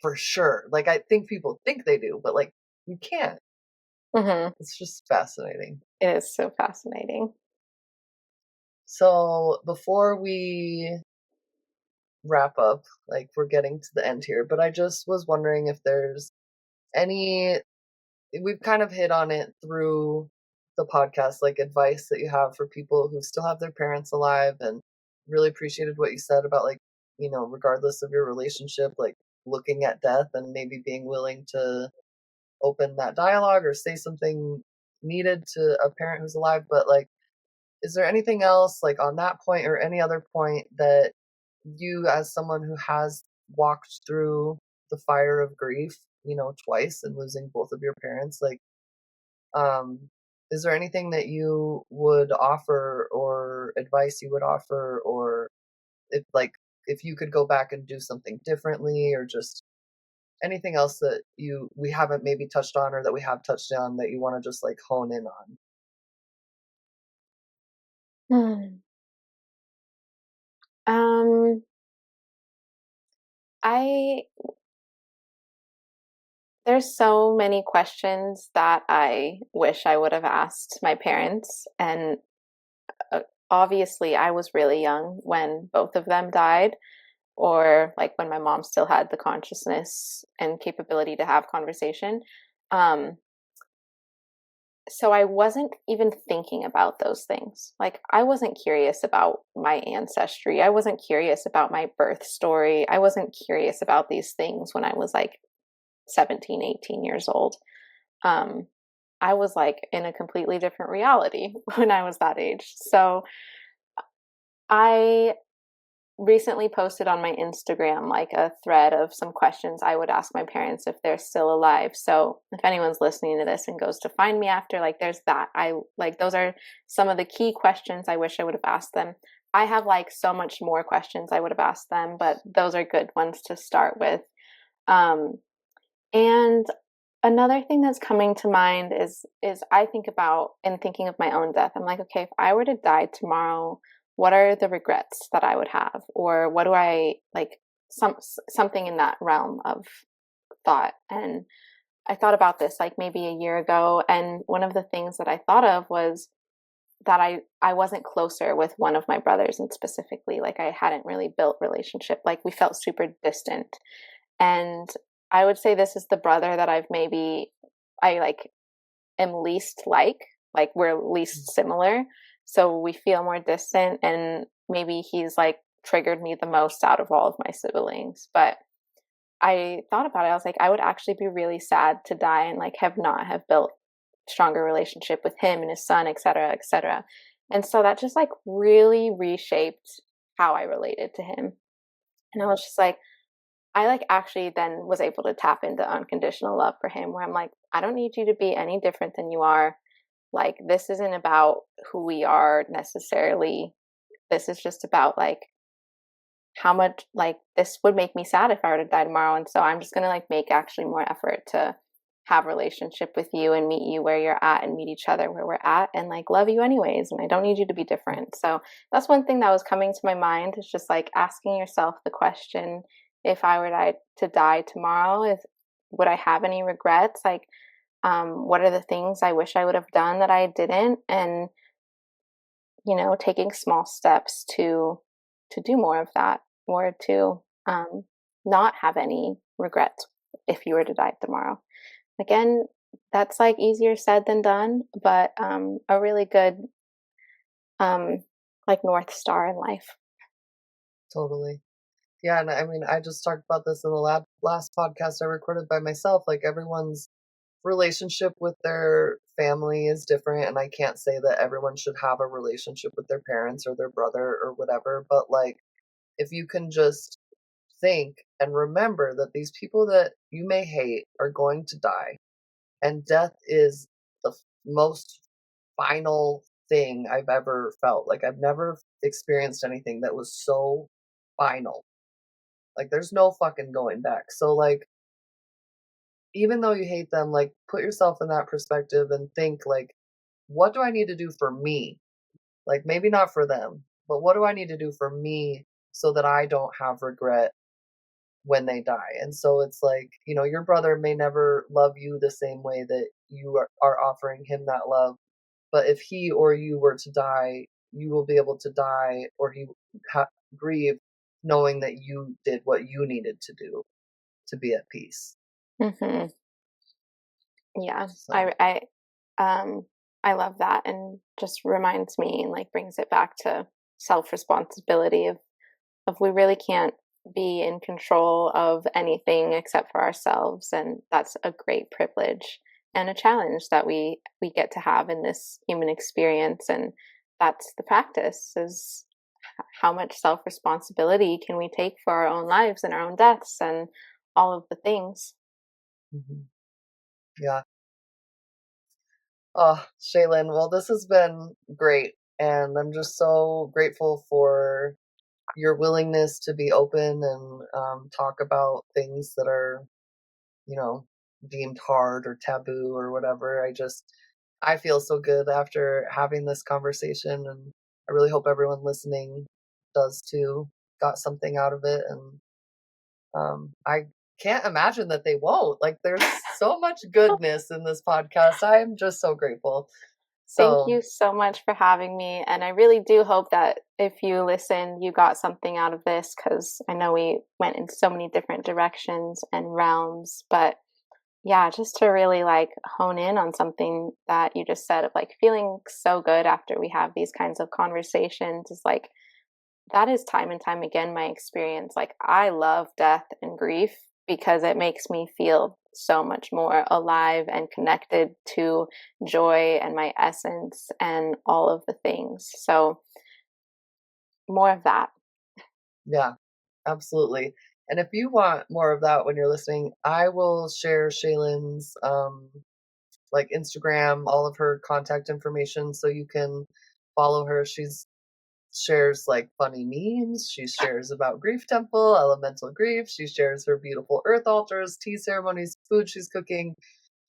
for sure. Like I think people think they do, but like you can't. Mhm. It's just fascinating. It is so fascinating. So before we wrap up, like we're getting to the end here, but I just was wondering if there's any, we've kind of hit on it through the podcast, like advice that you have for people who still have their parents alive, and really appreciated what you said about like, regardless of your relationship, like looking at death and maybe being willing to open that dialogue or say something needed to a parent who's alive. But like, is there anything else like on that point or any other point that you, as someone who has walked through the fire of grief, twice and losing both of your parents, like, um, is there anything that you would offer or advice you would offer, or if you could go back and do something differently, or just anything else that we haven't maybe touched on or that we have touched on that you want to just like hone in on? Hmm. Um, I there's so many questions that I wish I would have asked my parents, and uh, obviously I was really young when both of them died, or like when my mom still had the consciousness and capability to have conversation. Um, so I wasn't even thinking about those things. Like I wasn't curious about my ancestry. I wasn't curious about my birth story. I wasn't curious about these things when I was like 17, 18 years old. Um, I was like in a completely different reality when I was that age. So I recently posted on my Instagram like a thread of some questions I would ask my parents if they're still alive. So if anyone's listening to this and goes to find me after, like there's that. I like those are some of the key questions I wish I would have asked them. I have like so much more questions I would have asked them, but those are good ones to start with. Um, and another thing that's coming to mind is I think about in thinking of my own death. I'm like, okay, if I were to die tomorrow, what are the regrets that I would have, or what do I like something in that realm of thought. And I thought about this like maybe a year ago, and one of the things that I thought of was that I wasn't closer with one of my brothers, and specifically like I hadn't really built relationship, like we felt super distant. And I would say this is the brother that I like am least like we're least similar. So we feel more distant, and maybe he's like triggered me the most out of all of my siblings. But I thought about it. I was like, I would actually be really sad to die and like have built stronger relationship with him and his son, et cetera, et cetera. And so that just like really reshaped how I related to him. And I was just like, I like actually then was able to tap into unconditional love for him, where I'm like, I don't need you to be any different than you are. Like, this isn't about who we are necessarily. This is just about like how much like this would make me sad if I were to die tomorrow. And so I'm just gonna like make actually more effort to have a relationship with you and meet you where you're at and meet each other where we're at and like love you anyways. And I don't need you to be different. So that's one thing that was coming to my mind, is just like asking yourself the question, if I were to die tomorrow, is would I have any regrets? Like, what are the things I wish I would have done that I didn't? And taking small steps to do more of that, or to not have any regrets if you were to die tomorrow. Again, that's like easier said than done, but a really good um, like North Star in life. Totally. Yeah, and I mean, I just talked about this in the last podcast I recorded by myself. Like, everyone's relationship with their family is different, and I can't say that everyone should have a relationship with their parents or their brother or whatever, but like, if you can just think and remember that these people that you may hate are going to die, and death is the most final thing I've ever felt. Like, I've never experienced anything that was so final. Like, there's no fucking going back. So, like, even though you hate them, like, put yourself in that perspective and think, like, what do I need to do for me? Like, maybe not for them, but what do I need to do for me so that I don't have regret when they die? And so it's like, your brother may never love you the same way that you are offering him that love. But if he or you were to die, you will be able to die, or grieve, knowing that you did what you needed to do to be at peace. Hmm. Yeah, So, um, I love that, and just reminds me and like brings it back to self responsibility of we really can't be in control of anything except for ourselves, and that's a great privilege and a challenge that we get to have in this human experience. And that's the practice, is how much self responsibility can we take for our own lives and our own deaths and all of the things. mhm. Yeah. Oh, Shaylin, well, this has been great. And I'm just so grateful for your willingness to be open and talk about things that are, you know, deemed hard or taboo or whatever. I feel so good after having this conversation. And I really hope everyone listening does too, got something out of it. And I can't imagine that they won't. Like, there's so much goodness in this podcast. I am just so grateful. Thank So, you so much for having me. And I really do hope that if you listen, you got something out of this, because I know we went in so many different directions and realms. But yeah, just to really like hone in on something that you just said, of like feeling so good after we have these kinds of conversations, is like that is time and time again my experience. Like, I love death and grief because it makes me feel so much more alive and connected to joy and my essence and all of the things. So, more of that. yeah, absolutely. And if you want more of that when you're listening, I will share Shaylyn's like Instagram, all of her contact information so you can follow her. She's shares like funny memes. She shares about Grief Temple, Elemental Grief. She shares her beautiful earth altars, tea ceremonies, food she's cooking.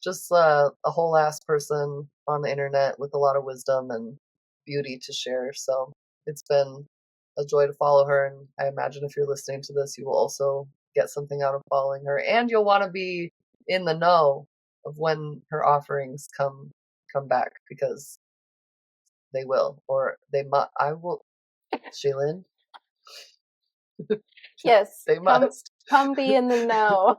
Just a whole ass person on the internet with a lot of wisdom and beauty to share. So it's been a joy to follow her. And I imagine if you're listening to this, you will also get something out of following her. And you'll want to be in the know of when her offerings come back, because they will, or they must. I will, Shaylin. Yes, They come must, come be in the know.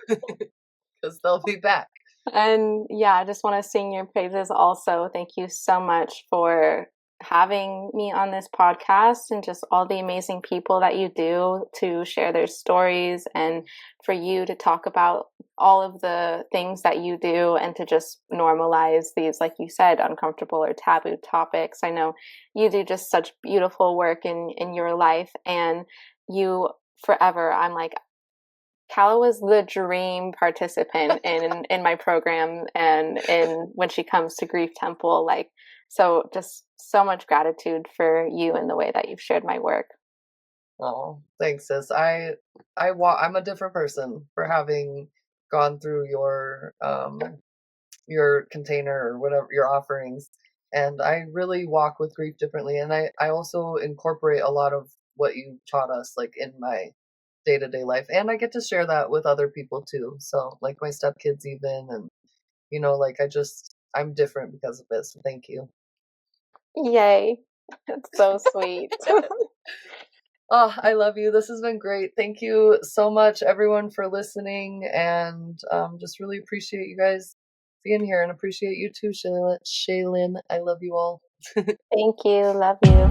because they'll be back. And yeah, I just want to sing your praises also. Thank you so much for having me on this podcast, and just all the amazing people that you do to share their stories, and for you to talk about all of the things that you do, and to just normalize these, like you said, uncomfortable or taboo topics. I know you do just such beautiful work in your life, and you forever, I'm like, Calla was the dream participant in my program, and in when she comes to Grief Temple. Like, so just so much gratitude for you and the way that you've shared my work. Oh, thanks, sis. I'm a different person for having gone through your container or whatever, your offerings, and I really walk with grief differently. And I also incorporate a lot of what you taught us, like, in my day-to-day life, and I get to share that with other people too. So, like, my stepkids even, and like, I'm different because of it. So thank you. Yay. It's so sweet. Oh, I love you. This has been great. Thank you so much, everyone, for listening, and just really appreciate you guys being here, and appreciate you too, Shaelyn. Shaelyn, I love you all. Thank you. Love you.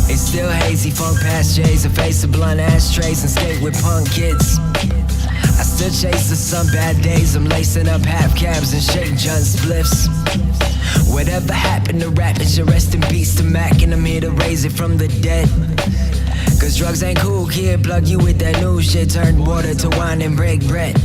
It's still hazy, funk past J's, a face of blunt ashtrays and skate with punk kids. I still chase the sun bad days, I'm lacing up half cabs and shake junk spliffs. Whatever happened to rap, it should rest in peace to Mac, and I'm here to raise it from the dead. Cause drugs ain't cool, kid, plug you with that new shit. Turn water to wine and break bread.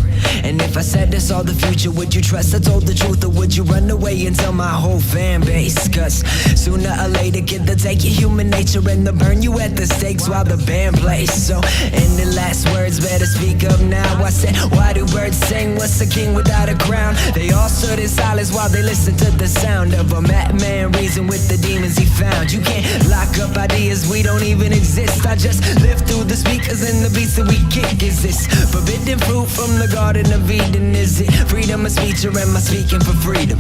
And if I said this all the future, would you trust I told the truth, or would you run away and tell my whole fan base? Cause sooner or later, kid, they'll take your human nature and they'll burn you at the stakes while the band plays. So, in the last words, better speak up now. I said, why do birds sing? What's a king without a crown? They all stood in silence while they listened to the sound of a madman reason with the demons he found. You can't lock up ideas, we don't even exist. I just live through the speakers and the beats that we kick. Is this forbidden fruit from the Garden of Eden? Is it freedom of speech, or am I speaking for freedom?